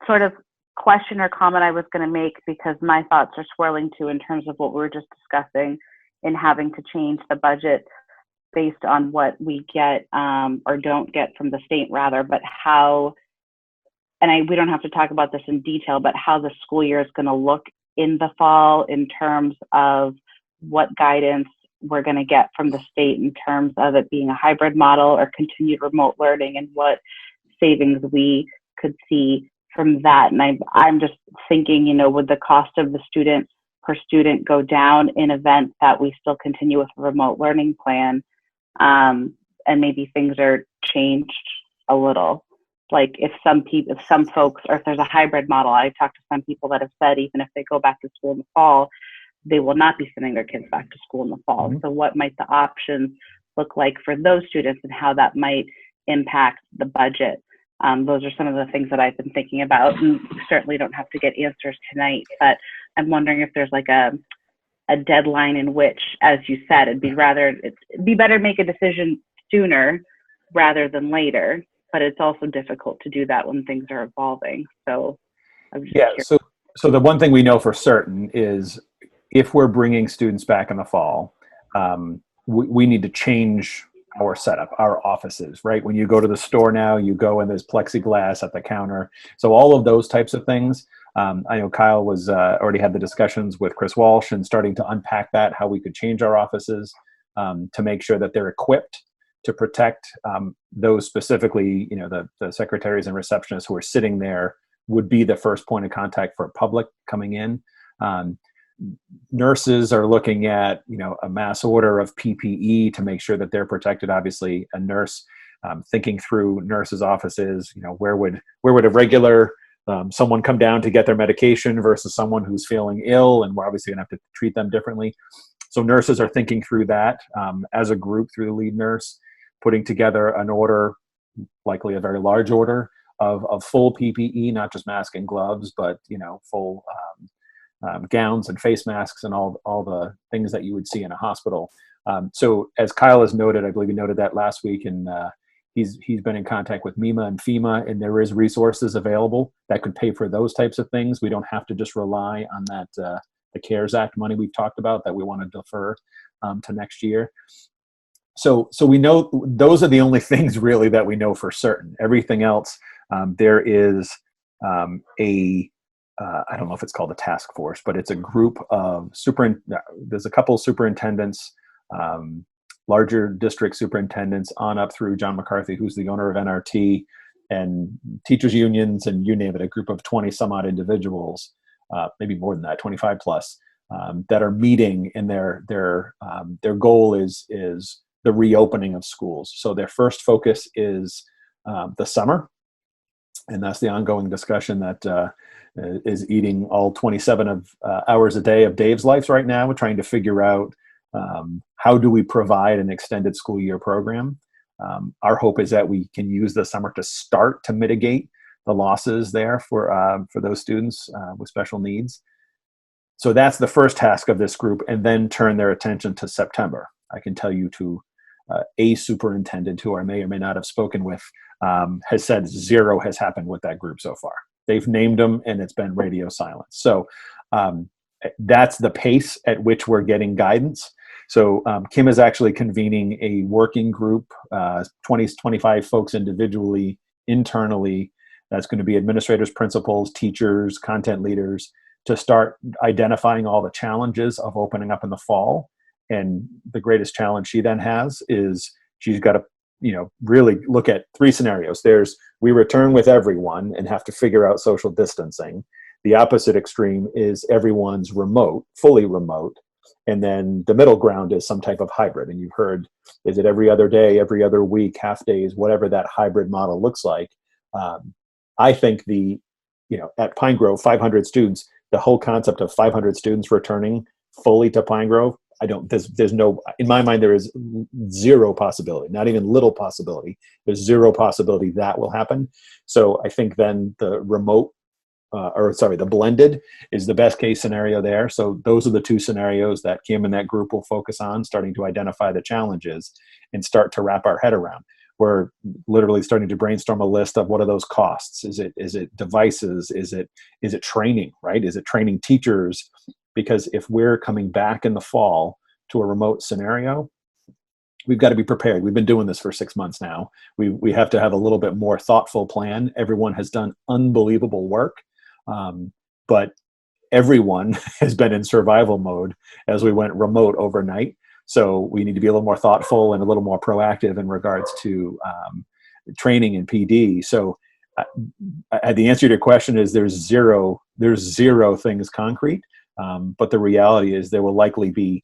sort of question or comment I was going to make, because my thoughts are swirling too in terms of what we were just discussing in having to change the budget based on what we get or don't get from the state rather, but how, and we don't have to talk about this in detail, but how the school year is going to look in the fall in terms of what guidance we're going to get from the state in terms of it being a hybrid model or continued remote learning, and what savings we could see from that. And I'm just thinking, would the cost of the student per student go down in event that we still continue with a remote learning plan, and maybe things are changed a little? Like if some folks, or if there's a hybrid model, I've talked to some people that have said even if they go back to school in the fall, they will not be sending their kids back to school in the fall. Mm-hmm. So what might the options look like for those students, and how that might impact the budget? Those are some of the things that I've been thinking about, and certainly don't have to get answers tonight, but I'm wondering if there's like a deadline in which, as you said, it'd be better to make a decision sooner rather than later, but it's also difficult to do that when things are evolving. So I'm just curious. So the one thing we know for certain is if we're bringing students back in the fall, we need to change our setup, our offices, right? When you go to the store now, you go and there's plexiglass at the counter. So all of those types of things. I know Kyle was already had the discussions with Chris Walsh and starting to unpack that, how we could change our offices to make sure that they're equipped to protect those specifically, the secretaries and receptionists who are sitting there would be the first point of contact for public coming in. Nurses are looking at, a mass order of PPE to make sure that they're protected. Obviously, a nurse thinking through nurses' offices, where would a regular someone come down to get their medication versus someone who's feeling ill, and we're obviously going to have to treat them differently. So nurses are thinking through that as a group through the lead nurse, putting together an order, likely a very large order of full PPE, not just mask and gloves, but full gowns and face masks and all the things that you would see in a hospital. So as Kyle has noted, I believe he noted that last week, and he's been in contact with MEMA and FEMA, and there is resources available that could pay for those types of things. We don't have to just rely on that the CARES Act money we've talked about that we want to defer to next year. So we know those are the only things really that we know for certain. Everything else, there is I don't know if it's called a task force, but it's a group of there's a couple of superintendents, larger district superintendents on up through John McCarthy, who's the owner of NRT, and teachers unions, and you name it, a group of 20 some odd individuals, maybe more than that, 25 plus, that are meeting, and their goal is the reopening of schools. So their first focus is the summer, and that's the ongoing discussion that is eating all 27 hours a day of Dave's life right now. We're trying to figure out how do we provide an extended school year program. Our hope is that we can use the summer to start to mitigate the losses there for those students with special needs. So that's the first task of this group, and then turn their attention to September. I can tell you to a superintendent who I may or may not have spoken with has said zero has happened with that group so far. They've named them, and it's been radio silence. So that's the pace at which we're getting guidance. So Kim is actually convening a working group, 25 folks individually, internally. That's going to be administrators, principals, teachers, content leaders, to start identifying all the challenges of opening up in the fall. And the greatest challenge she then has is she's got to, really look at three scenarios. There's, we return with everyone and have to figure out social distancing. The opposite extreme is everyone's remote, fully remote. And then the middle ground is some type of hybrid. And you've heard, is it every other day, every other week, half days, whatever that hybrid model looks like. I think at Pine Grove, 500 students, the whole concept of 500 students returning fully to Pine Grove, there's no, in my mind, there is zero possibility, not even little possibility. There's zero possibility that will happen. So I think then the the blended is the best case scenario there. So those are the two scenarios that Kim and that group will focus on, starting to identify the challenges and start to wrap our head around. We're literally starting to brainstorm a list of what are those costs. Is it devices? Is it training, right? Is it training teachers? Because if we're coming back in the fall to a remote scenario, we've got to be prepared. We've been doing this for 6 months now. We have to have a little bit more thoughtful plan. Everyone has done unbelievable work. But everyone has been in survival mode as we went remote overnight. So we need to be a little more thoughtful and a little more proactive in regards to training and PD. So the answer to your question is there's zero things concrete. But the reality is there will likely be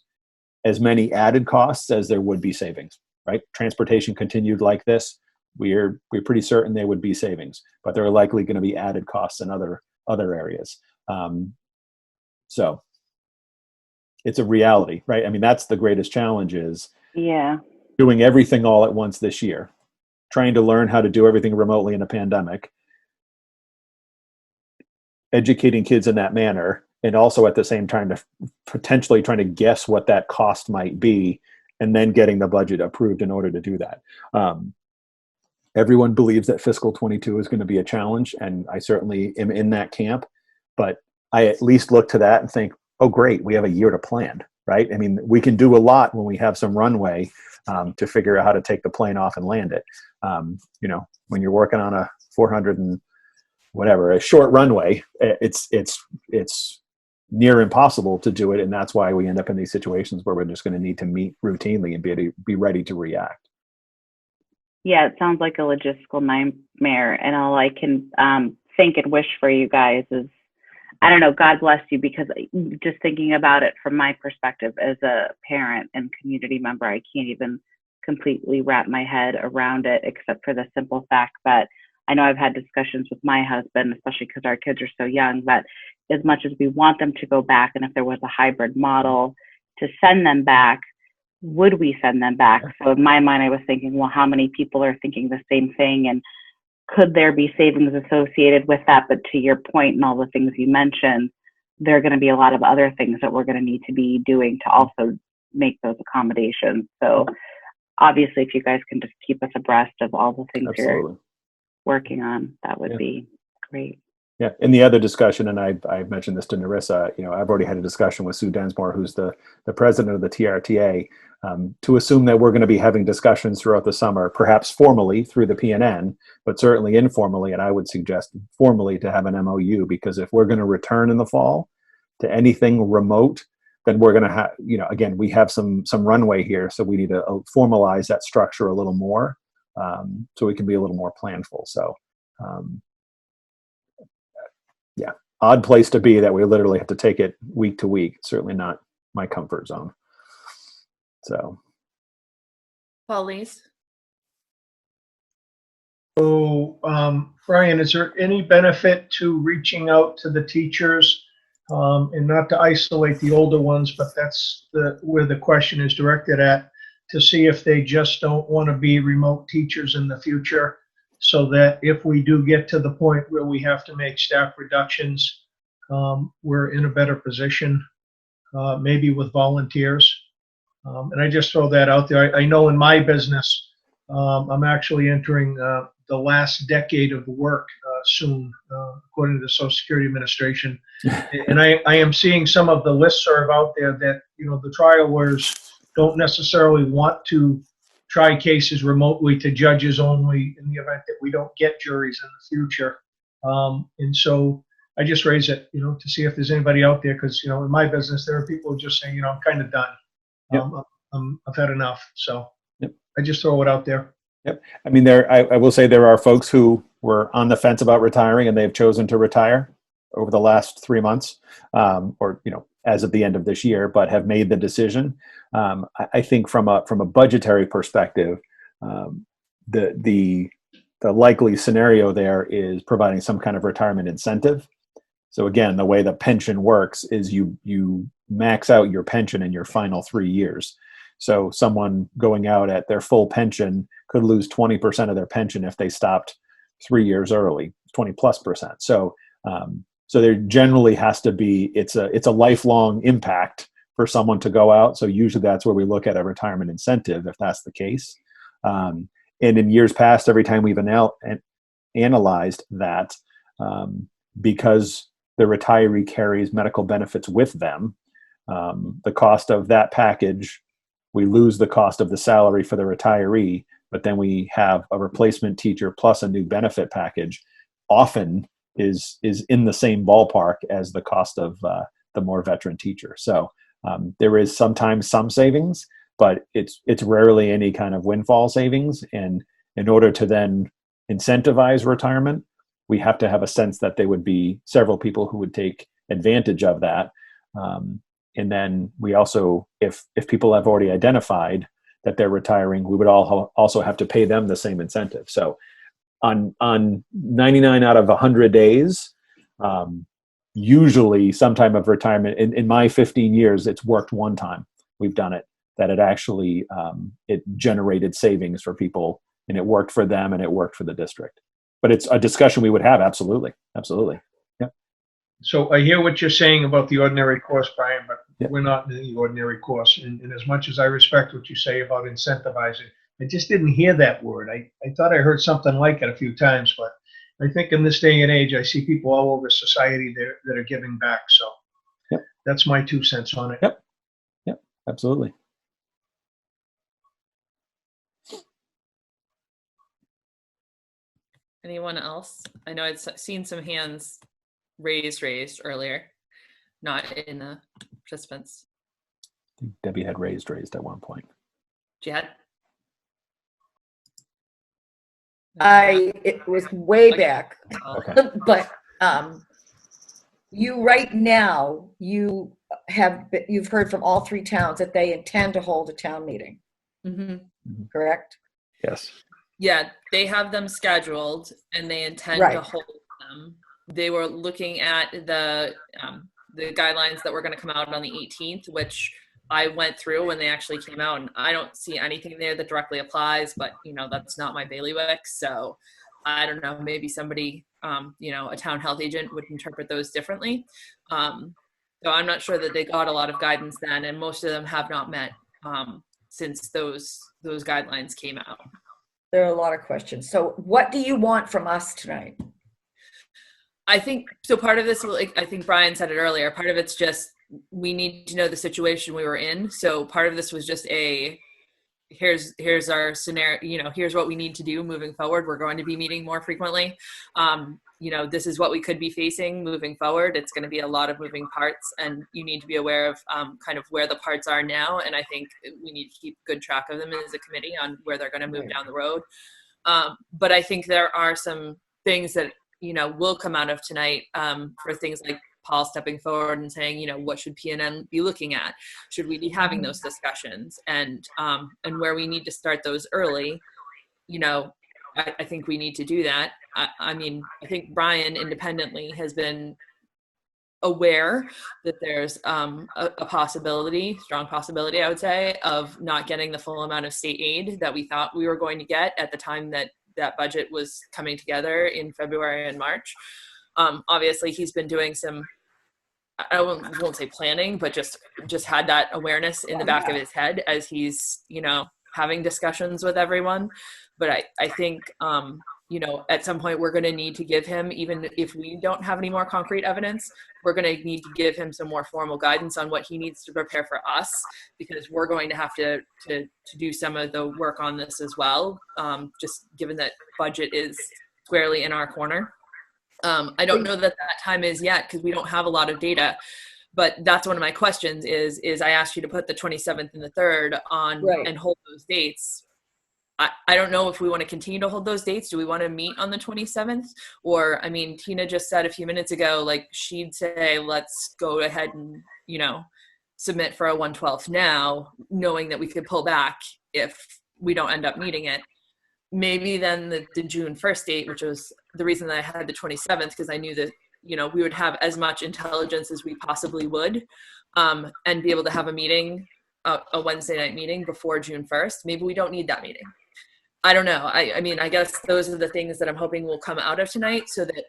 as many added costs as there would be savings, right? Transportation continued like this. We're pretty certain there would be savings, but there are likely going to be added costs in other areas. So it's a reality, right? I mean, that's the greatest challenge is doing everything all at once this year, trying to learn how to do everything remotely in a pandemic, educating kids in that manner, and also at the same time to potentially trying to guess what that cost might be and then getting the budget approved in order to do that. Everyone believes that fiscal 22 is going to be a challenge, and I certainly am in that camp, but I at least look to that and think, oh, great, we have a year to plan, right? I mean, we can do a lot when we have some runway to figure out how to take the plane off and land it. When you're working on a 400 and whatever, a short runway, it's near impossible to do it, and that's why we end up in these situations where we're just going to need to meet routinely and be ready to react. Yeah, it sounds like a logistical nightmare, and all I can think and wish for you guys is, I don't know, God bless you, because just thinking about it from my perspective as a parent and community member, I can't even completely wrap my head around it, except for the simple fact that I know I've had discussions with my husband, especially because our kids are so young, that as much as we want them to go back, and if there was a hybrid model to send them back, would we send them back? So in my mind, I was thinking, well, how many people are thinking the same thing? And could there be savings associated with that? But to your point and all the things you mentioned, there are going to be a lot of other things that we're going to need to be doing to also make those accommodations. So obviously, if you guys can just keep us abreast of all the things you're working on, that would be great. Yeah, and the other discussion, and I've mentioned this to Narissa, I've already had a discussion with Sue Densmore, who's the president of the TRTA, to assume that we're going to be having discussions throughout the summer, perhaps formally through the PNN, but certainly informally, and I would suggest formally to have an MOU, because if we're going to return in the fall to anything remote, then we're going to have, again, we have some runway here, so we need to formalize that structure a little more, so we can be a little more planful. So, yeah, odd place to be that we literally have to take it week to week. It's certainly not my comfort zone. So, Paulise. So, Brian, is there any benefit to reaching out to the teachers, and not to isolate the older ones, but that's where the question is directed at, to see if they just don't want to be remote teachers in the future, so that if we do get to the point where we have to make staff reductions, we're in a better position, maybe with volunteers. And I just throw that out there. I know in my business, I'm actually entering the last decade of work soon, according to the Social Security Administration. And I am seeing some of the listserv out there that, the trial lawyers don't necessarily want to try cases remotely to judges only in the event that we don't get juries in the future. And so I just raise it, to see if there's anybody out there, because, in my business, there are people who just saying, I'm kind of done. Yep. I've had enough. So yep. I just throw it out there. Yep. I mean, I will say there are folks who were on the fence about retiring, and they've chosen to retire over the last 3 months, or, as of the end of this year, but have made the decision. I think from a budgetary perspective, the likely scenario there is providing some kind of retirement incentive. So again, the way the pension works is you max out your pension in your final 3 years. So someone going out at their full pension could lose 20% of their pension if they stopped 3 years early, 20+%. So so there generally has to be, it's a lifelong impact for someone to go out. So usually that's where we look at a retirement incentive if that's the case. And in years past, every time we've analyzed that, because the retiree carries medical benefits with them, the cost of that package, we lose the cost of the salary for the retiree, but then we have a replacement teacher plus a new benefit package, often is in the same ballpark as the cost of the more veteran teacher. So there is sometimes some savings, but it's rarely any kind of windfall savings. And in order to then incentivize retirement, we have to have a sense that there would be several people who would take advantage of that. And then we also, if people have already identified that they're retiring, we would also have to pay them the same incentive. So on 99 out of 100 days, usually some time of retirement, in my 15 years, it's worked one time. We've done it, that it actually, it generated savings for people, and it worked for them and it worked for the district. But it's a discussion we would have. Absolutely. Absolutely. Yep. So I hear what you're saying about the ordinary course, Brian, but Yep. we're not in the ordinary course. And as much as I respect what you say about incentivizing, I just didn't hear that word. I thought I heard something like it a few times, but I think in this day and age, I see people all over society that are giving back. So Yep. That's my 2 cents on it. Yep. Yep. Absolutely. Anyone else? I know I'd seen some hands raised earlier, not in the participants. Debbie had raised at one point. Jihad? It was way Okay. back, Okay. but you right now, you've heard from all 3 towns that they intend to hold a town meeting, correct? Yes. Yeah, they have them scheduled and they intend Right. to hold them. They were looking at the guidelines that were going to come out on the 18th, which I went through when they actually came out, and I don't see anything there that directly applies, but that's not my bailiwick. So I don't know, maybe somebody, a town health agent would interpret those differently. So I'm not sure that they got a lot of guidance then, and most of them have not met since those guidelines came out. There are a lot of questions. So what do you want from us tonight? I think so. Part of this, like I think Brian said it earlier, part of it's just we need to know the situation we were in. So part of this was just here's our scenario, here's what we need to do moving forward. We're going to be meeting more frequently. This is what we could be facing moving forward. It's going to be a lot of moving parts, and you need to be aware of kind of where the parts are now. And I think we need to keep good track of them as a committee on where they're going to move down the road. But I think there are some things that, will come out of tonight for things like Paul stepping forward and saying, what should PNN be looking at? Should we be having those discussions? And where we need to start those early, I think we need to do that. I think Brian independently has been aware that there's a possibility, strong possibility, I would say, of not getting the full amount of state aid that we thought we were going to get at the time that budget was coming together in February and March. Obviously, he's been doing some, I won't say planning, but just had that awareness in the back of his head as he's, having discussions with everyone. But I think, at some point we're going to need to give him, even if we don't have any more concrete evidence, we're going to need to give him some more formal guidance on what he needs to prepare for us, because we're going to have to do some of the work on this as well, just given that budget is squarely in our corner. I don't know that time is yet because we don't have a lot of data, but that's one of my questions is I asked you to put the 27th and the 3rd on and hold those dates. I don't know if we want to continue to hold those dates. Do we want to meet on the 27th? Or, Tina just said a few minutes ago, like she'd say, let's go ahead and, submit for a 1/12 now, knowing that we could pull back if we don't end up meeting it. Maybe then the June 1st date, which was the reason that I had the 27th, because I knew that we would have as much intelligence as we possibly would, and be able to have a meeting, a Wednesday night meeting before June 1st. Maybe we don't need that meeting. I don't know. I mean, I guess those are the things that I'm hoping will come out of tonight, so that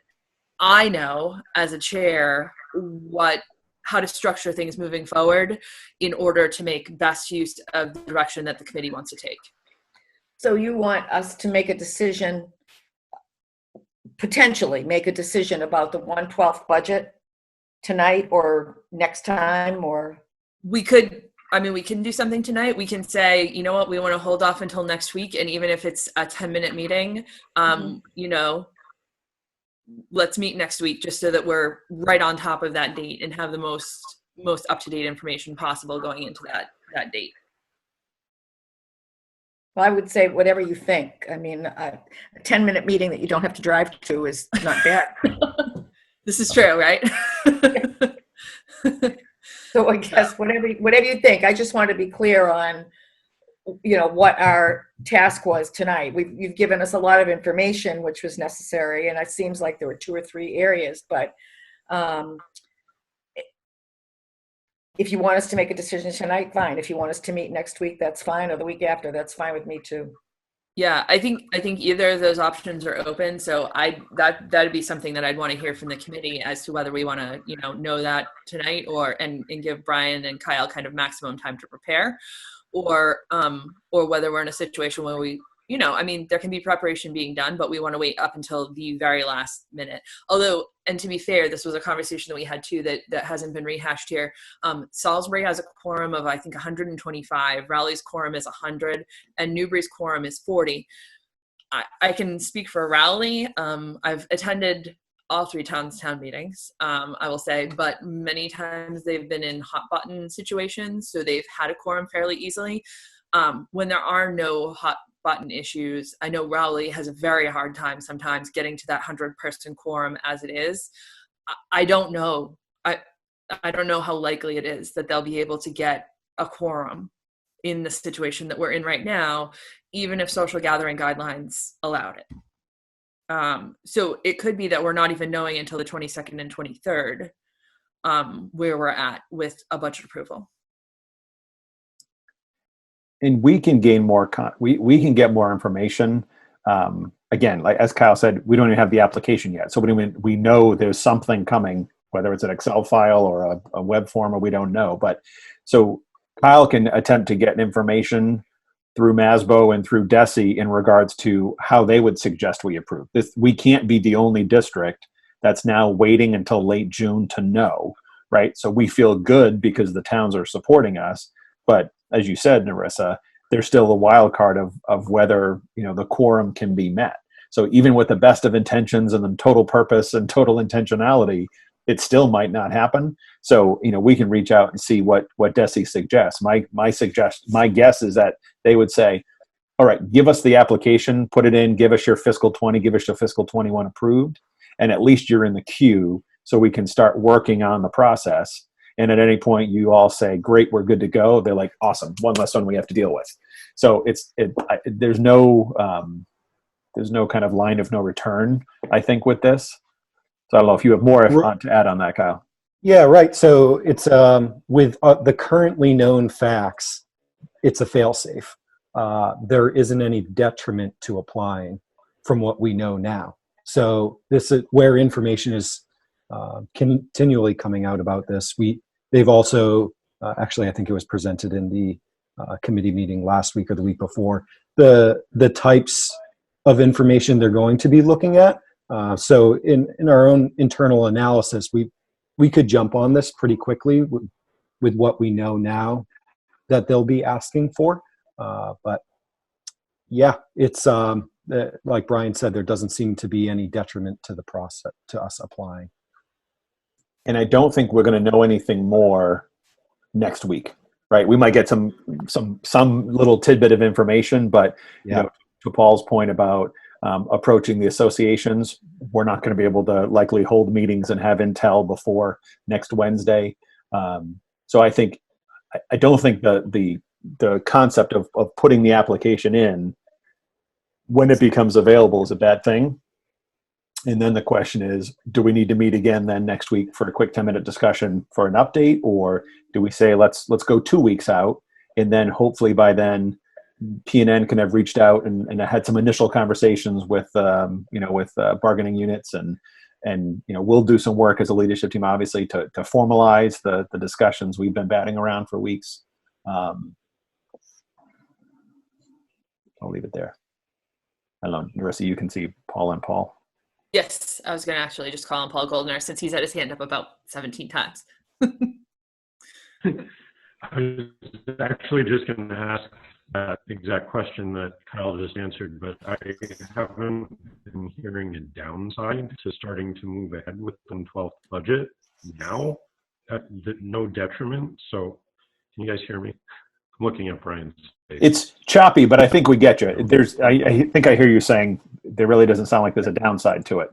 I know as a chair how to structure things moving forward in order to make best use of the direction that the committee wants to take. So you want us to make a decision, potentially make a decision about the 1/12 budget tonight or next time, or? We can do something tonight. We can say, you know what, we want to hold off until next week. And even if it's a 10-minute meeting, let's meet next week, just so that we're right on top of that date and have the most up-to-date information possible going into that date. Well, I would say whatever you think. I mean, a 10-minute meeting that you don't have to drive to is not bad. This is true, right? So I guess whatever you think. I just want to be clear on, what our task was tonight. You've given us a lot of information, which was necessary, and it seems like there were 2 or 3 areas. But if you want us to make a decision tonight, fine. If you want us to meet next week, that's fine, or the week after, that's fine with me too. Yeah, I think either of those options are open. So that'd be something that I'd want to hear from the committee as to whether we want to know that tonight, and give Brian and Kyle kind of maximum time to prepare, or whether we're in a situation where there can be preparation being done, but we want to wait up until the very last minute. Although, and to be fair, this was a conversation that we had too that hasn't been rehashed here. Salisbury has a quorum of, I think, 125. Raleigh's quorum is 100, and Newbury's quorum is 40. I can speak for Raleigh. I've attended all 3 town meetings, I will say, but many times they've been in hot button situations, so they've had a quorum fairly easily. When there are no hot button issues, I know Raleigh has a very hard time sometimes getting to that 100-person quorum as it is. I don't know. I don't know how likely it is that they'll be able to get a quorum in the situation that we're in right now, even if social gathering guidelines allowed it. So it could be that we're not even knowing until the 22nd and 23rd where we're at with a budget approval. And we can gain more. We can get more information. Again, like as Kyle said, we don't even have the application yet, so we know there's something coming, whether it's an Excel file or a web form, or we don't know. But so Kyle can attempt to get information through MASBO and through DESI in regards to how they would suggest we approve this. We can't be the only district that's now waiting until late June to know, right? So we feel good because the towns are supporting us, but as you said, Narissa, there's still a wild card of whether the quorum can be met. So even with the best of intentions and the total purpose and total intentionality, it still might not happen. So we can reach out and see what DESI suggests. My guess is that they would say, all right, give us the application, put it in, give us your fiscal 20, give us your fiscal 21 approved, and at least you're in the queue, so we can start working on the process. And at any point you all say, great, we're good to go. They're like, awesome, one less one we have to deal with. So there's no kind of line of no return, I think, with this. So I don't know if you have more to add on that, Kyle. Yeah, right. So it's with the currently known facts, it's a fail-safe. There isn't any detriment to applying from what we know now. So this is where information is continually coming out about this. They've also, actually, I think it was presented in the committee meeting last week or the week before, the types of information they're going to be looking at. So in our own internal analysis, we could jump on this pretty quickly with what we know now that they'll be asking for. But yeah, it's like Brian said, there doesn't seem to be any detriment to the process, to us applying. And I don't think we're going to know anything more next week, right? We might get some little tidbit of information, but to Paul's point about approaching the associations, we're not going to be able to likely hold meetings and have intel before next Wednesday. So I don't think the concept of putting the application in when it becomes available is a bad thing. And then the question is, do we need to meet again then next week for a quick 10-minute discussion for an update? Or do we say, let's go 2 weeks out, and then hopefully by then P&N can have reached out and had some initial conversations with, with bargaining units, and we'll do some work as a leadership team, obviously, to formalize the discussions we've been batting around for weeks. I'll leave it there. I don't know, Narissa, you can see Paul and Paul. Yes, I was going to actually just call him Paul Goldner since he's had his hand up about 17 times. I was actually just going to ask that exact question that Kyle just answered, but I haven't been hearing a downside to starting to move ahead with the 12th budget now, no detriment. So can you guys hear me? I'm looking at Brian's face. It's choppy, but I think we get you. I think I hear you saying there really doesn't sound like there's a downside to it.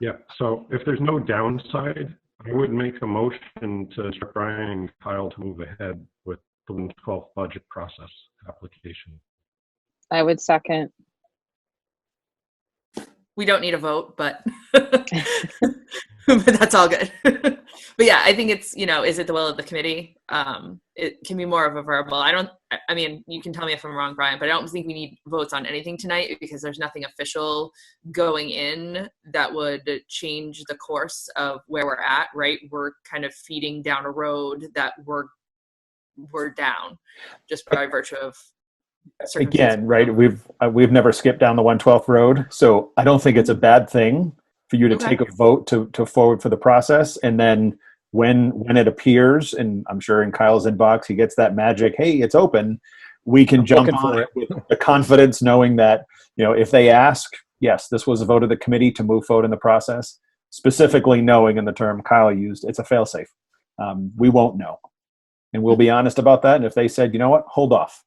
Yeah, so if there's no downside, I would make a motion to instruct Brian and Kyle to move ahead with the 12th budget process application. I would second. We don't need a vote, but but that's all good. But yeah, I think it's, is it the will of the committee? It can be more of a verbal. I mean, you can tell me if I'm wrong, Brian, but I don't think we need votes on anything tonight because there's nothing official going in that would change the course of where we're at, right? We're kind of feeding down a road that we're down just by virtue of again, right? We've never skipped down the 112th road, so I don't think it's a bad thing for you to take a vote to forward for the process, and then when it appears, and I'm sure in Kyle's inbox he gets that magic, hey, it's open, we can jump on it with the confidence, knowing that if they ask, yes, this was a vote of the committee to move forward in the process, specifically knowing in the term Kyle used, it's a fail-safe. We won't know, and we'll be honest about that. And if they said, you know what, hold off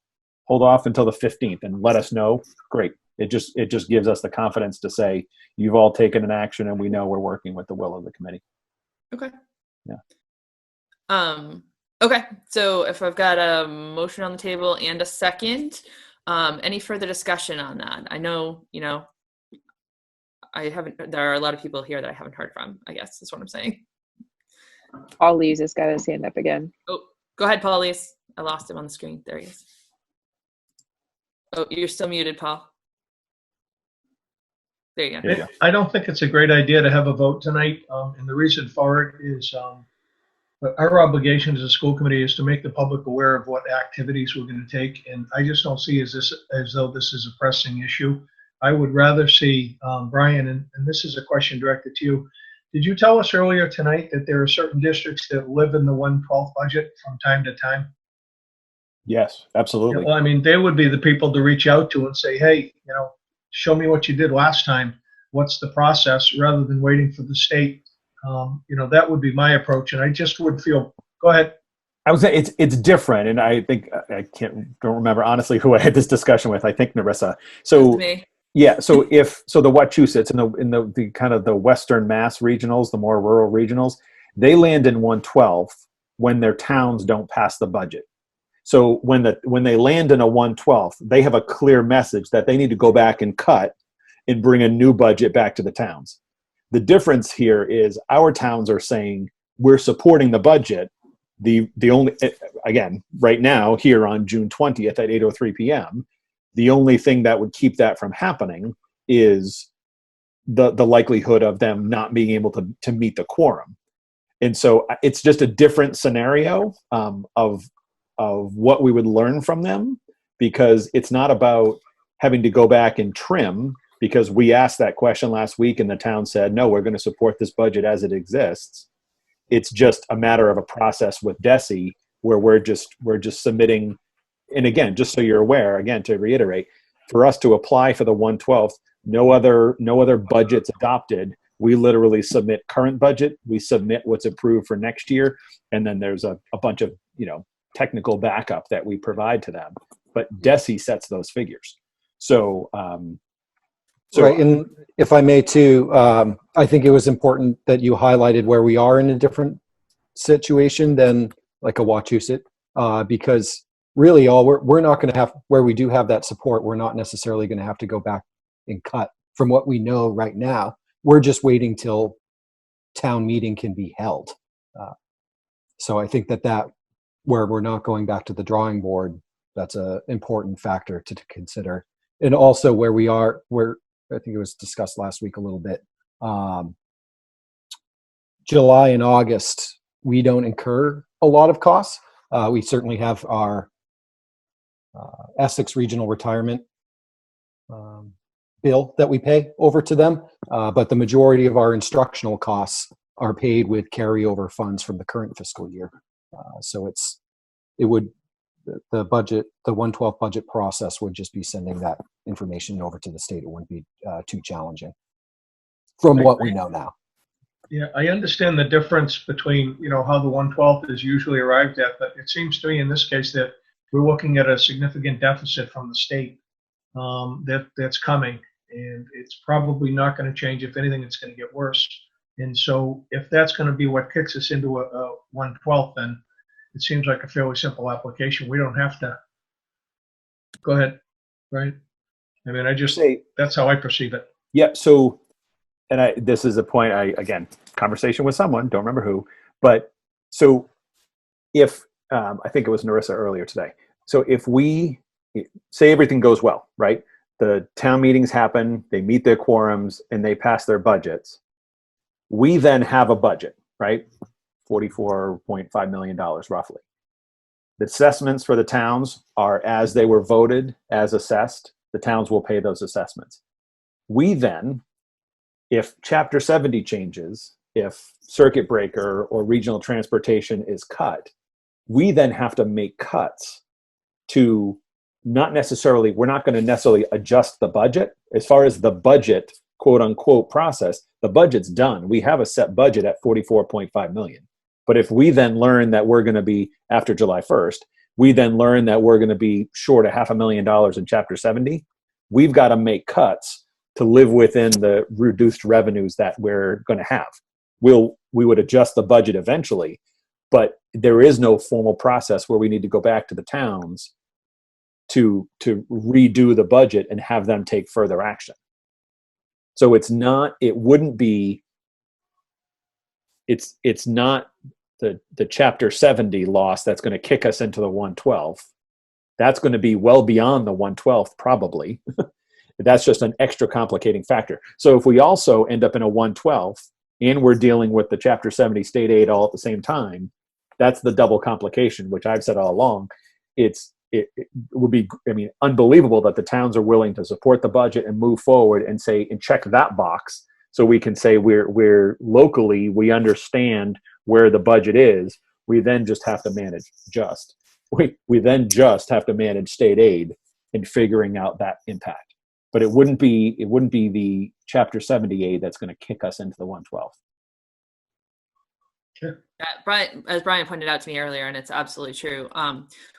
until the 15th and let us know, great. It just gives us the confidence to say you've all taken an action and we know we're working with the will of the committee. Okay. Yeah. Okay. So if I've got a motion on the table and a second, any further discussion on that? I know, there are a lot of people here that I haven't heard from, I guess is what I'm saying. Paul Lees has got his hand up again. Oh, go ahead, Paul Lees. I lost him on the screen. There he is. Oh, you're still muted, Paul. There you go. I don't think it's a great idea to have a vote tonight, and the reason for it is our obligation as a school committee is to make the public aware of what activities we're going to take, and I just don't see as though this is a pressing issue. I would rather see, Brian, and this is a question directed to you. Did you tell us earlier tonight that there are certain districts that live in the 112th budget from time to time? Yes, absolutely. Well, I mean, they would be the people to reach out to and say, hey, show me what you did last time. What's the process, rather than waiting for the state? That would be my approach. And I just would feel, go ahead. I would say it's different. And I think don't remember honestly who I had this discussion with. I think Narissa. So yeah. So the Wachusets in the kind of the Western Mass regionals, the more rural regionals, they land in 112th when their towns don't pass the budget. So when they land in a 112th, they have a clear message that they need to go back and cut and bring a new budget back to the towns. The difference here is our towns are saying we're supporting the budget. The only, again, right now here on June 20th at 8:03 p.m., the only thing that would keep that from happening is the likelihood of them not being able to meet the quorum. And so it's just a different scenario of what we would learn from them, because it's not about having to go back and trim, because we asked that question last week and the town said, no, we're going to support this budget as it exists. It's just a matter of a process with DESE where we're just submitting. And again, just so you're aware, again, to reiterate, for us to apply for the 112th, no other budget's adopted. We literally submit current budget, we submit what's approved for next year, and then there's a bunch of technical backup that we provide to them. But DESE sets those figures. So right, and if I may too, I think it was important that you highlighted where we are in a different situation than like a Wachusett, because really we're not going to have, where we do have that support, we're not necessarily going to have to go back and cut from what we know right now. We're just waiting till town meeting can be held. So I think that where we're not going back to the drawing board, that's an important factor to consider. And also where we are, where I think it was discussed last week a little bit, July and August, we don't incur a lot of costs. We certainly have our Essex Regional Retirement bill that we pay over to them, but the majority of our instructional costs are paid with carryover funds from the current fiscal year. So the budget, the 112 budget process would just be sending that information over to the state. It wouldn't be too challenging from what we know now. Yeah, I understand the difference between, how the 112th is usually arrived at, but it seems to me in this case that we're looking at a significant deficit from the state that's coming, and it's probably not going to change. If anything, it's going to get worse. And so if that's going to be what kicks us into a 112th, then it seems like a fairly simple application. We don't have to. Go ahead, right? I mean, that's how I perceive it. Yeah. So, and this is a point again, conversation with someone, don't remember who, but so if, I think it was Narissa earlier today. So if we say everything goes well, right? The town meetings happen, they meet their quorums and they pass their budgets. We then have a budget, right? $44.5 million roughly. The assessments for the towns are as they were voted, as assessed. The towns will pay those assessments. We then, if Chapter 70 changes, if circuit breaker or regional transportation is cut, we then have to make cuts to we're not going to necessarily adjust the budget. As far as the budget, quote unquote, process, the budget's done. We have a set budget at $44.5 million. But if we then learn that we're going to be, after July 1st, we then learn that we're going to be short $500,000 in Chapter 70, we've got to make cuts to live within the reduced revenues that we're going to have. We would adjust the budget eventually, but there is no formal process where we need to go back to the towns to redo the budget and have them take further action. So it's not the Chapter 70 loss that's going to kick us into the 112th. That's going to be well beyond the 112th probably. That's just an extra complicating factor. So if we also end up in a 112th and we're dealing with the Chapter 70 state aid all at the same time, that's the double complication, which I've said all along. It would be, unbelievable that the towns are willing to support the budget and move forward and check that box. So we can say we're locally, we understand where the budget is. We then just have to manage we then just have to manage state aid and figuring out that impact. But it wouldn't be the Chapter 70 aid that's going to kick us into the 112th. Sure. As Brian pointed out to me earlier, and it's absolutely true,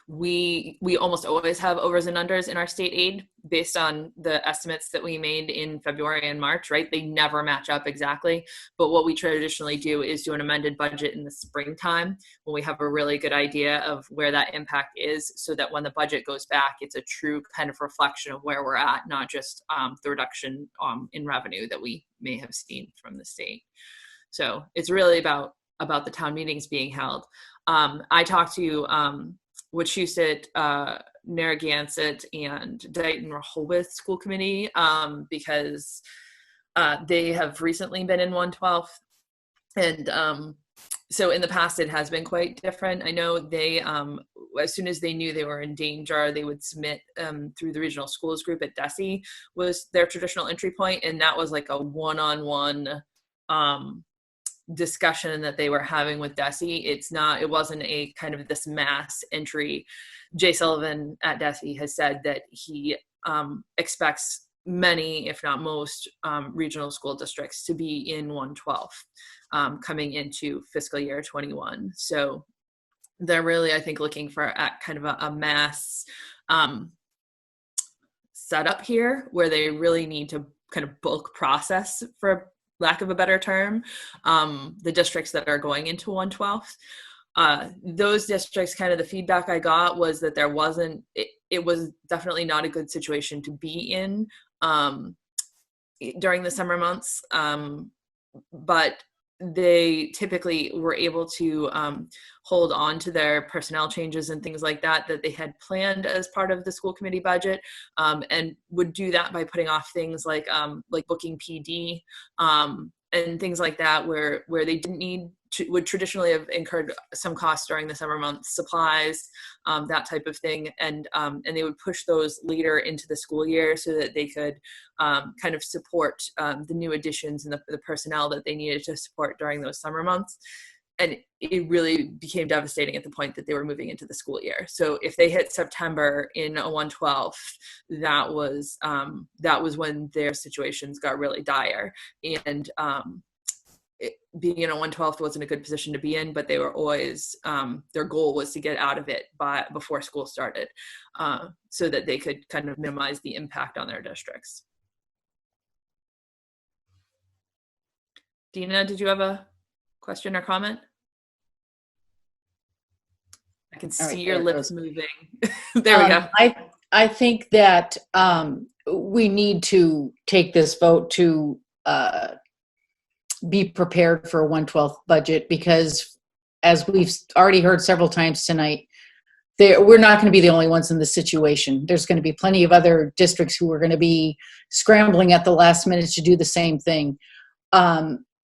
we almost always have overs and unders in our state aid based on the estimates that we made in February and March, right? They never match up exactly. But what we traditionally do is do an amended budget in the springtime when we have a really good idea of where that impact is, so that when the budget goes back, it's a true kind of reflection of where we're at, not just the reduction in revenue that we may have seen from the state. So it's really about the town meetings being held. I talked to Wachusett, Narragansett, and Dighton Rehoboth School Committee because they have recently been in 112th. And so in the past, it has been quite different. I know they, as soon as they knew they were in danger, they would submit through the regional schools group at DESE was their traditional entry point. And that was like a one-on-one discussion that they were having with DESE. It wasn't a kind of this mass entry. Jay Sullivan at DESE has said that he expects many, if not most, regional school districts to be in 112th coming into fiscal year 21. So they're really, I think, looking for kind of a mass setup here where they really need to kind of bulk process, for lack of a better term, the districts that are going into 112th. Those districts, kind of the feedback I got was that it was definitely not a good situation to be in. during the summer months, but they typically were able to hold on to their personnel changes and things like that they had planned as part of the school committee budget, and would do that by putting off things like booking PD and things like that, where they didn't need to, would traditionally have incurred some costs during the summer months, supplies, that type of thing, and they would push those later into the school year so that they could kind of support the new additions and the personnel that they needed to support during those summer months. And it really became devastating at the point that they were moving into the school year. So if they hit September in a 112, that was when their situations got really dire. And being in a 112th wasn't a good position to be in, but they were always, their goal was to get out of it before school started, so that they could kind of minimize the impact on their districts. Dina, did you have a question or comment? I can see your lips moving. There we go. I think that we need to take this vote to be prepared for a 1/12 budget, because as we've already heard several times tonight, we're not going to be the only ones in this situation. There's going to be plenty of other districts who are going to be scrambling at the last minute to do the same thing.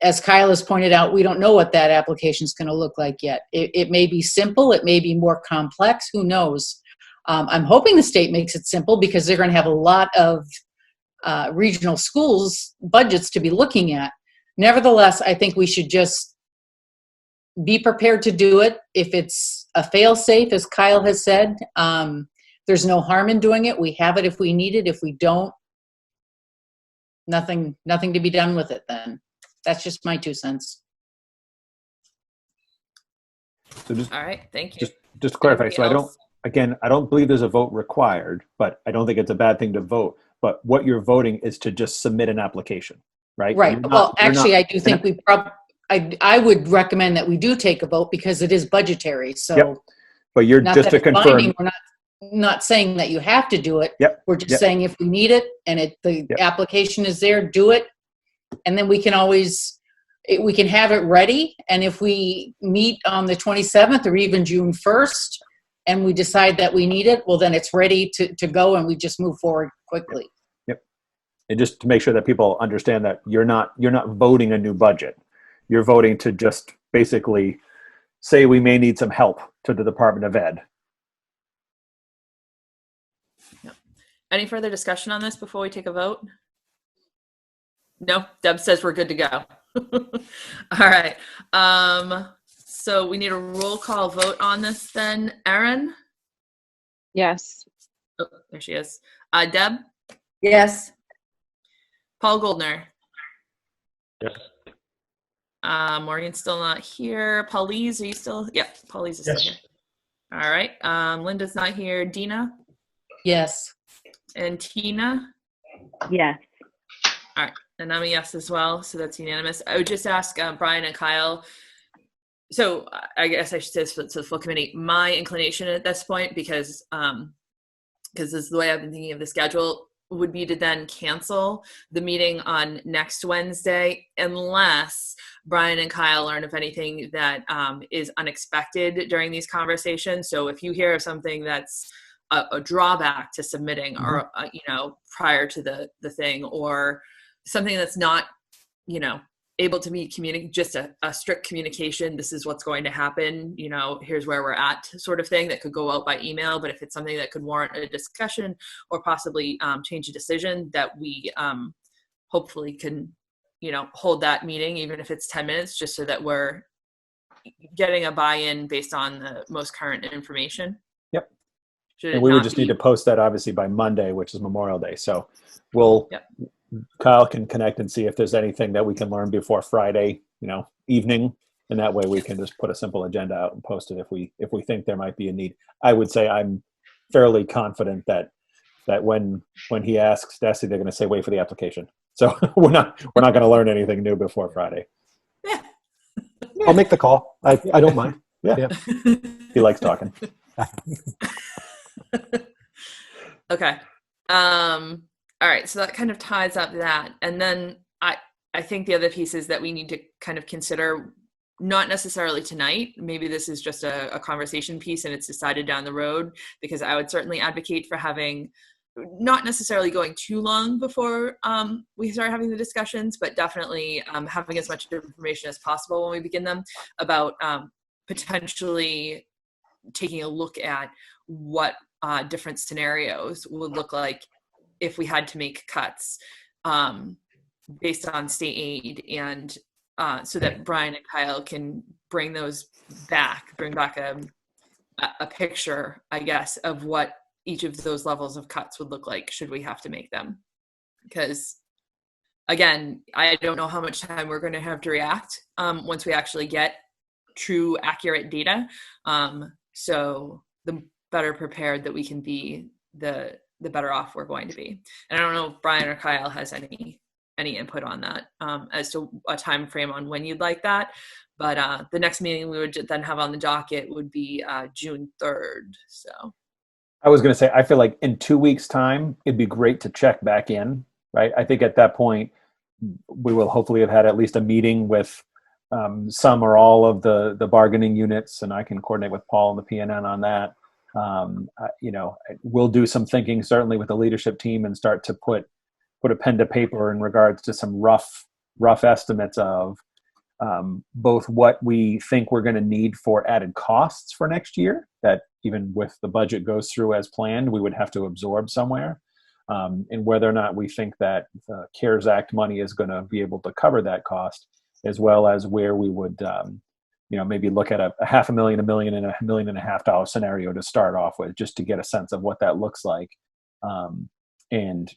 As Kyle has pointed out, we don't know what that application is going to look like yet. It may be simple. It may be more complex. Who knows? I'm hoping the state makes it simple, because they're going to have a lot of regional schools budgets to be looking at. Nevertheless, I think we should just be prepared to do it. If it's a fail-safe, as Kyle has said, there's no harm in doing it. We have it if we need it. If we don't, nothing to be done with it then. That's just my 2 cents. So All right, thank you. Just to clarify, Anything so else? I don't believe there's a vote required, but I don't think it's a bad thing to vote. But what you're voting is to just submit an application, right? Right. Well, actually, I do think I would recommend that we do take a vote, because it is budgetary. So, Yep. But you're not just that to it's confirm. binding, we're not saying that you have to do it. Yep. We're just saying if we need it and the application is there, do it. And then we can have it ready. And if we meet on the 27th or even June 1st and we decide that we need it, well, then it's ready to go, and we just move forward quickly. Yep. And just to make sure that people understand that you're not voting a new budget. You're voting to just basically say we may need some help to the Department of Ed. Yep. Any further discussion on this before we take a vote? No, Deb says we're good to go. All right. So we need a roll call vote on this then. Erin? Yes. Oh, there she is. Deb? Yes. Paul Goldner? Yes. Morgan's still not here. Paulise, are you still? Yeah, Paulise is Yes. still here. All right. Linda's not here. Dina? Yes. And Tina? Yes. All right. And I'm a yes as well, so that's unanimous. I would just ask Brian and Kyle, so I guess I should say this to the full committee, my inclination at this point, because this is the way I've been thinking of the schedule, would be to then cancel the meeting on next Wednesday, unless Brian and Kyle learn of anything that is unexpected during these conversations. So if you hear of something that's a drawback to submitting, or prior to the thing, or something that's not, able to be just a strict communication, this is what's going to happen, here's where we're at sort of thing, that could go out by email. But if it's something that could warrant a discussion or possibly change a decision, that we hopefully can, hold that meeting, even if it's 10 minutes, just so that we're getting a buy-in based on the most current information. Yep. Should And we it would not just be- need to post that obviously by Monday, which is Memorial Day. So we'll, Yep. Kyle can connect and see if there's anything that we can learn before Friday, evening. And that way we can just put a simple agenda out and post it if we think there might be a need. I would say I'm fairly confident that when he asks Desi, they're going to say, wait for the application. So we're not going to learn anything new before Friday. Yeah. I'll make the call. I don't mind. Yeah. He likes talking. Okay. all right, so that kind of ties up that. And then I think the other piece is that we need to kind of consider, not necessarily tonight, maybe this is just a conversation piece and it's decided down the road, because I would certainly advocate for having, not necessarily going too long before we start having the discussions, but definitely having as much information as possible when we begin them, about potentially taking a look at what different scenarios would look like if we had to make cuts based on state aid, and so that Brian and Kyle can bring back a picture, I guess, of what each of those levels of cuts would look like should we have to make them. Because again, I don't know how much time we're going to have to react once we actually get true, accurate data. So the better prepared that we can be, the better off we're going to be. And I don't know if Brian or Kyle has any input on that as to a time frame on when you'd like that. But the next meeting we would then have on the docket would be June 3rd. So I was going to say, I feel like in 2 weeks' time, it'd be great to check back in, right? I think at that point, we will hopefully have had at least a meeting with some or all of the bargaining units, and I can coordinate with Paul and the PNN on that. We'll do some thinking certainly with the leadership team and start to put a pen to paper in regards to some rough estimates of both what we think we're going to need for added costs for next year, that even with the budget goes through as planned, we would have to absorb somewhere, and whether or not we think that the CARES Act money is going to be able to cover that cost, as well as where we would maybe look at a $500,000, $1 million, and $1.5 million scenario to start off with, just to get a sense of what that looks like. And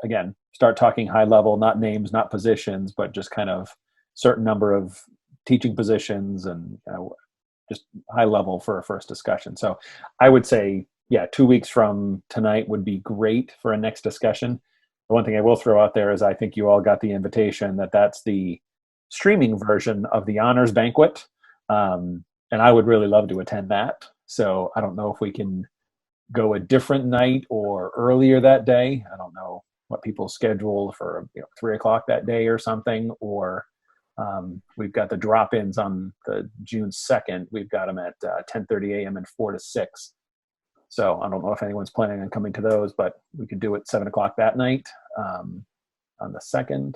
again, start talking high level, not names, not positions, but just kind of certain number of teaching positions and just high level for a first discussion. So I would say, 2 weeks from tonight would be great for a next discussion. The one thing I will throw out there is I think you all got the invitation that's the streaming version of the honors banquet. And I would really love to attend that. So I don't know if we can go a different night or earlier that day. I don't know what people's schedule for 3:00 that day or something, or we've got the drop-ins on the June 2nd. We've got them at 10:30 a.m. and 4 to 6. So I don't know if anyone's planning on coming to those, but we could do it 7:00 that night on the 2nd.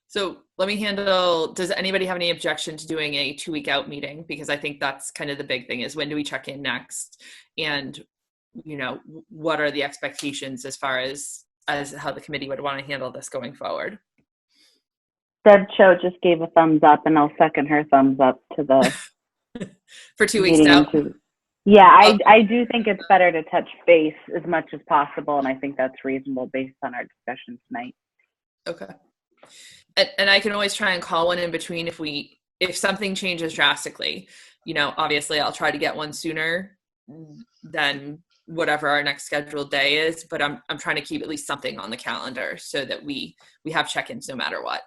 So let me handle, does anybody have any objection to doing a 2-week out meeting? Because I think that's kind of the big thing, is when do we check in next? And, what are the expectations as far as how the committee would want to handle this going forward? Deb Cho just gave a thumbs up, and I'll second her thumbs up to the for 2 weeks out. I do think it's better to touch base as much as possible, and I think that's reasonable based on our discussion tonight. Okay. And I can always try and call one in between if something changes drastically. Obviously I'll try to get one sooner than whatever our next scheduled day is, but I'm trying to keep at least something on the calendar so that we have check-ins no matter what.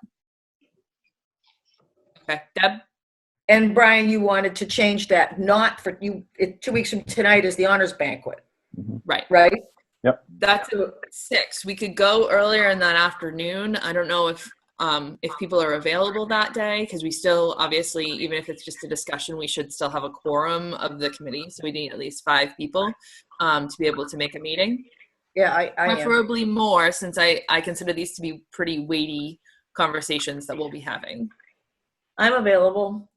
Okay, Deb? And Brian, you wanted to change that, not for you, 2 weeks from tonight is the honors banquet. Right. Right? Yep. That's at 6. We could go earlier in that afternoon. I don't know if people are available that day, because we still, obviously, even if it's just a discussion, we should still have a quorum of the committee. So we need at least 5 people to be able to make a meeting. Yeah, I preferably more, since I consider these to be pretty weighty conversations that we'll be having. I'm available.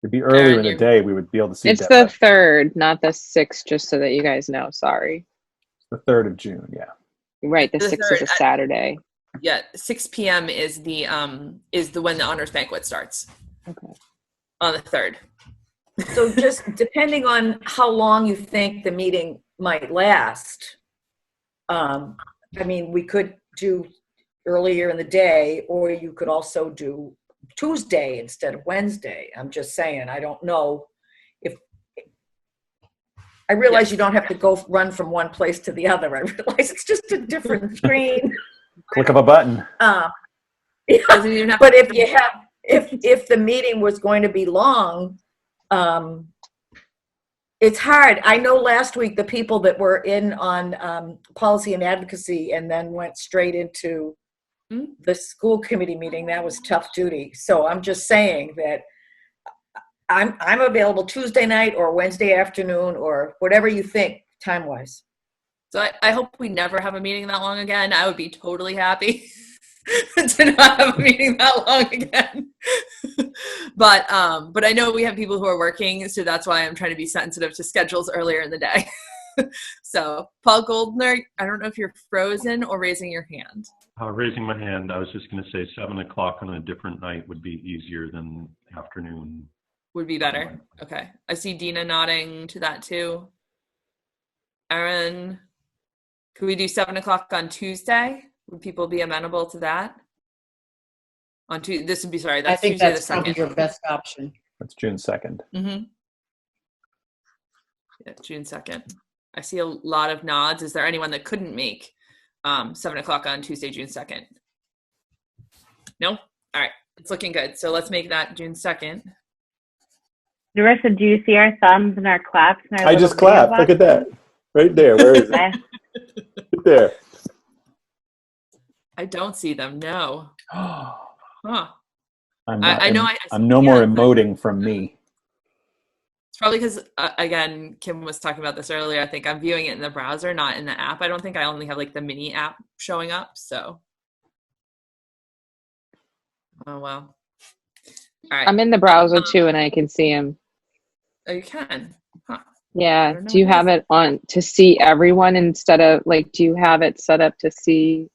It'd be earlier in the day. We would be able to see. It's the 3rd, not the 6th, just so that you guys know. Sorry. The 3rd of June. Yeah. Right. The 6th is a Saturday. Yeah. 6 p.m. is when the honors banquet starts. Okay. On the 3rd. So just depending on how long you think the meeting might last, we could do earlier in the day, or you could also do Tuesday instead of Wednesday. I'm just saying, I don't know if I realize you don't have to go run from one place to the other. I realize it's just a different screen. Click of a button. Yeah. But if the meeting was going to be long, it's hard. I know last week the people that were in on policy and advocacy and then went straight into the school committee meeting, that was tough duty. So I'm just saying that I'm available Tuesday night or Wednesday afternoon or whatever you think time-wise. So I hope we never have a meeting that long again. I would be totally happy to not have a meeting that long again. But I know we have people who are working, so that's why I'm trying to be sensitive to schedules earlier in the day. So Paul Goldner, I don't know if you're frozen or raising your hand. Raising my hand, I was just going to say 7 o'clock on a different night would be easier than afternoon. Would be better. Okay. I see Dina nodding to that too. Aaron, could we do 7 o'clock on Tuesday? Would people be amenable to that? On Tuesday, this would be, sorry, that's I think Tuesday that's the 2nd. probably your best option. That's June 2nd. Mm-hmm. Yeah, June 2nd. I see a lot of nods. Is there anyone that couldn't make 7 o'clock on Tuesday, June 2nd? No? All right. It's looking good. So let's make that June 2nd. Larissa, do you see our thumbs and our claps? And our I little just clapped. Look at that. Right there. Where is it? Right there. I don't see them. No. Huh. I'm no more emoting from me. It's probably because, again, Kim was talking about this earlier. I think I'm viewing it in the browser, not in the app. I don't think I only have like the mini app showing up. So, oh well. All right. I'm in the browser too, and I can see him. Oh, you can. Huh. Yeah. Do you have it on to see everyone instead of like? Do you have it set up to see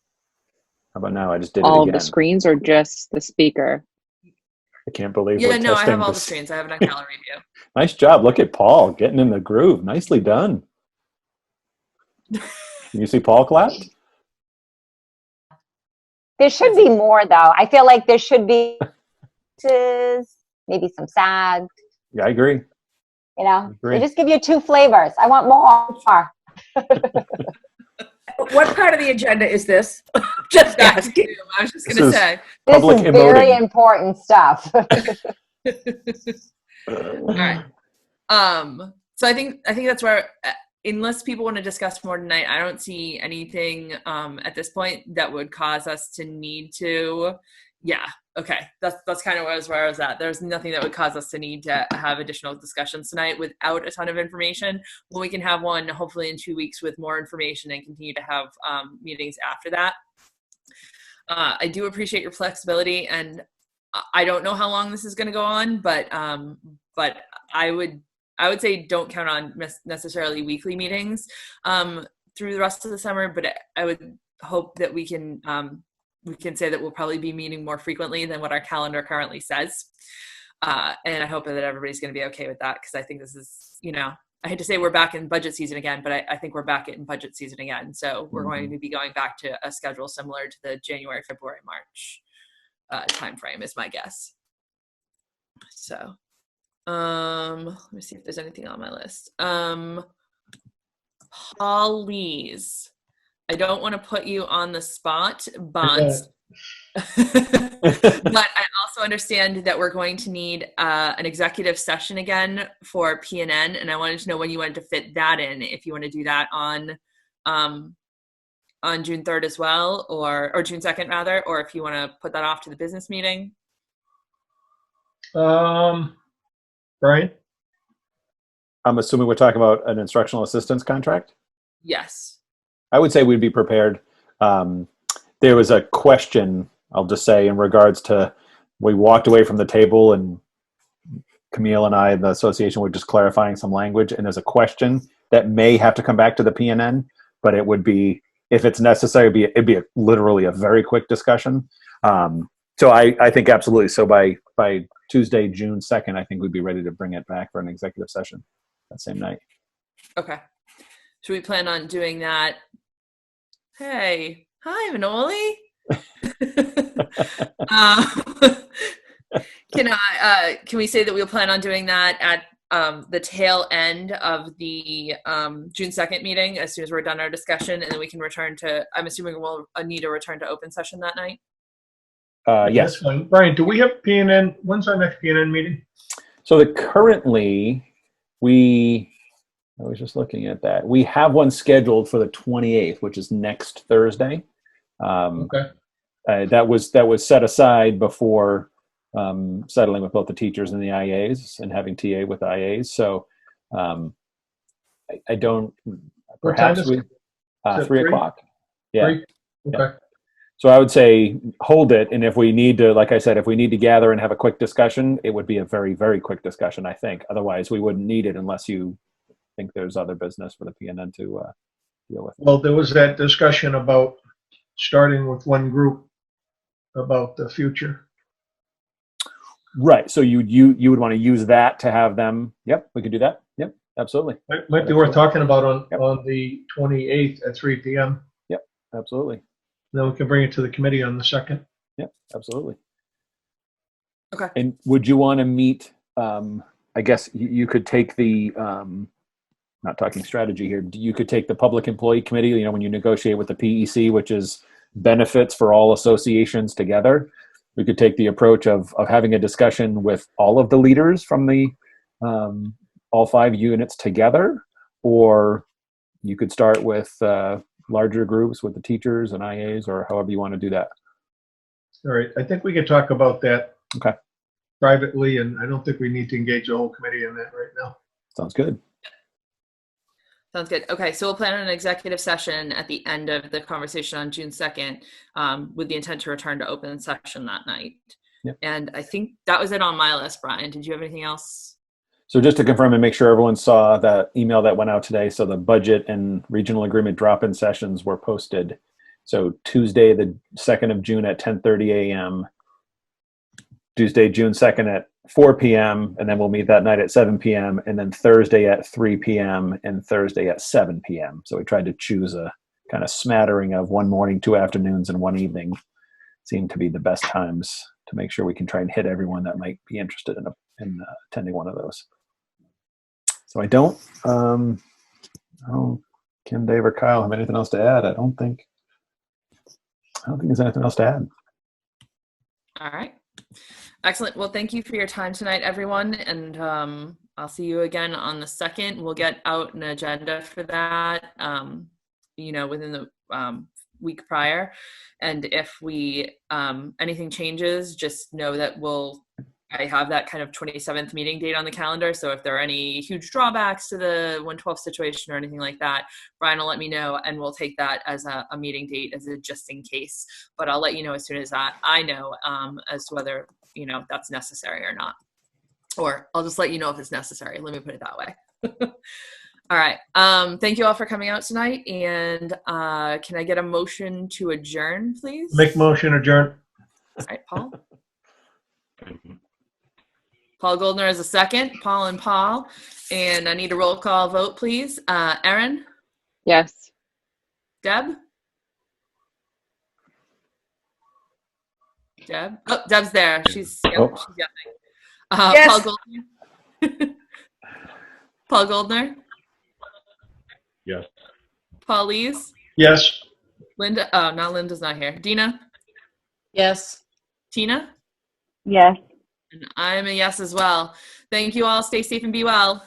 How about now? I just did all it of again. the screens or just the speaker? I can't believe Yeah, we're no, I testing have all the this. screens. I have it on gallery view. Nice job. Look at Paul getting in the groove. Nicely done. Can you see Paul clapped? There should be more, though. I feel like there should be maybe some sad. Yeah, I agree. You know, Agree. they just give you 2 flavors. I want more. What part of the agenda is this? Just asking. I was just going to say. Public This is very emoting. important stuff. All right. So I think that's where, unless people want to discuss more tonight, I don't see anything at this point that would cause us to need to. Yeah. Okay. That's kind of where I was at. There's nothing that would cause us to need to have additional discussions tonight without a ton of information. Well, we can have one hopefully in 2 weeks with more information and continue to have meetings after that. I do appreciate your flexibility, and I don't know how long this is going to go on, but I would say don't count on necessarily weekly meetings through the rest of the summer, but I would hope that we can say that we'll probably be meeting more frequently than what our calendar currently says. And I hope that everybody's going to be okay with that, because I think this is, I hate to say we're back in budget season again, but I think we're back in budget season again. So we're going to be going back to a schedule similar to the January, February, March timeframe is my guess. So let me see if there's anything on my list. Paulies, I don't want to put you on the spot, but but I also understand that we're going to need an executive session again for P&N, and I wanted to know when you wanted to fit that in, if you want to do that on June 3rd as well, or June 2nd rather, or if you want to put that off to the business meeting. Brian? I'm assuming we're talking about an instructional assistance contract? Yes. I would say we'd be prepared. There was a question, I'll just say, in regards to, we walked away from the table and Camille and I, the association, were just clarifying some language, and there's a question that may have to come back to the PNN, but it would be, if it's necessary, it'd be literally a very quick discussion. So I think absolutely. So by Tuesday, June 2nd, I think we'd be ready to bring it back for an executive session that same night. Okay. Should we plan on doing that? Hey, hi, Manoli. Can we say that we'll plan on doing that at the tail end of the June 2nd meeting, as soon as we're done our discussion, and then we can return to, I'm assuming we'll need a return to open session that night? Yes. That's fine. Brian, do we have PNN? When's our next PNN meeting? So currently, we I was just looking at that. We have one scheduled for the 28th, which is next Thursday. Okay. That was set aside before settling with both the teachers and the IAs and having TA with IAs. So I don't. What time Perhaps is we it? Is it 3 3? o'clock. Yeah. 3? Okay. So I would say hold it, and if we need to, like I said, if we need to gather and have a quick discussion, it would be a very, very quick discussion, I think. Otherwise, we wouldn't need it unless you think there's other business for the PNN to deal with. Well, there was that discussion about starting with one group about the future. Right. So you would want to use that to have them. Yep, we could do that. Yep, absolutely. Might be worth talking about Yep. on the 28th at 3 p.m. Yep, absolutely. Then we can bring it to the committee on the 2nd. Yep, absolutely. Okay. And would you want to meet? I guess you could take the. Not talking strategy here. You could take the public employee committee. You know, when you negotiate with the PEC, which is benefits for all associations together. We could take the approach of having a discussion with all of the leaders from the all 5 units together, or you could start with larger groups with the teachers and IAs, or however you want to do that. All right. I think we can talk about that Okay. privately, and I don't think we need to engage the whole committee in that right now. Sounds good. Sounds good. Okay, so we'll plan on an executive session at the end of the conversation on June 2nd with the intent to return to open session that night. Yep. And I think that was it on my list, Brian. Did you have anything else? So just to confirm and make sure everyone saw that email that went out today. So the budget and regional agreement drop-in sessions were posted. So Tuesday, the 2nd of June at 10:30 a.m., Tuesday, June 2nd at 4 p.m., and then we'll meet that night at 7 p.m., and then Thursday at 3 p.m. and Thursday at 7 p.m. So we tried to choose a kind of smattering of one morning, 2 afternoons, and 1 evening. Seemed to be the best times to make sure we can try and hit everyone that might be interested in attending one of those. So I don't, Kim, Dave, or Kyle have anything else to add. I don't think there's anything else to add. All right. Excellent. Well, thank you for your time tonight, everyone. And I'll see you again on the 2nd. We'll get out an agenda for that, within the week prior. And if anything changes, just know that I have that kind of 27th meeting date on the calendar. So if there are any huge drawbacks to the 112 situation or anything like that, Brian will let me know, and we'll take that as a meeting date as a just in case. But I'll let you know as soon as I know as to whether, that's necessary or not. Or I'll just let you know if it's necessary. Let me put it that way. All right. Thank you all for coming out tonight. And can I get a motion to adjourn, please? Make motion adjourn. All right, Paul. Paul Goldner is a second. Paul and Paul. And I need a roll call vote, please. Erin? Yes. Deb? Deb? Oh, Deb's there. She's yelling. Yes. Paul Goldner? Paul Goldner? Yes. Paul Lees? Yes. Linda? Oh, no, Linda's not here. Dina? Yes. Tina? Yes. And I'm a yes as well. Thank you all. Stay safe and be well.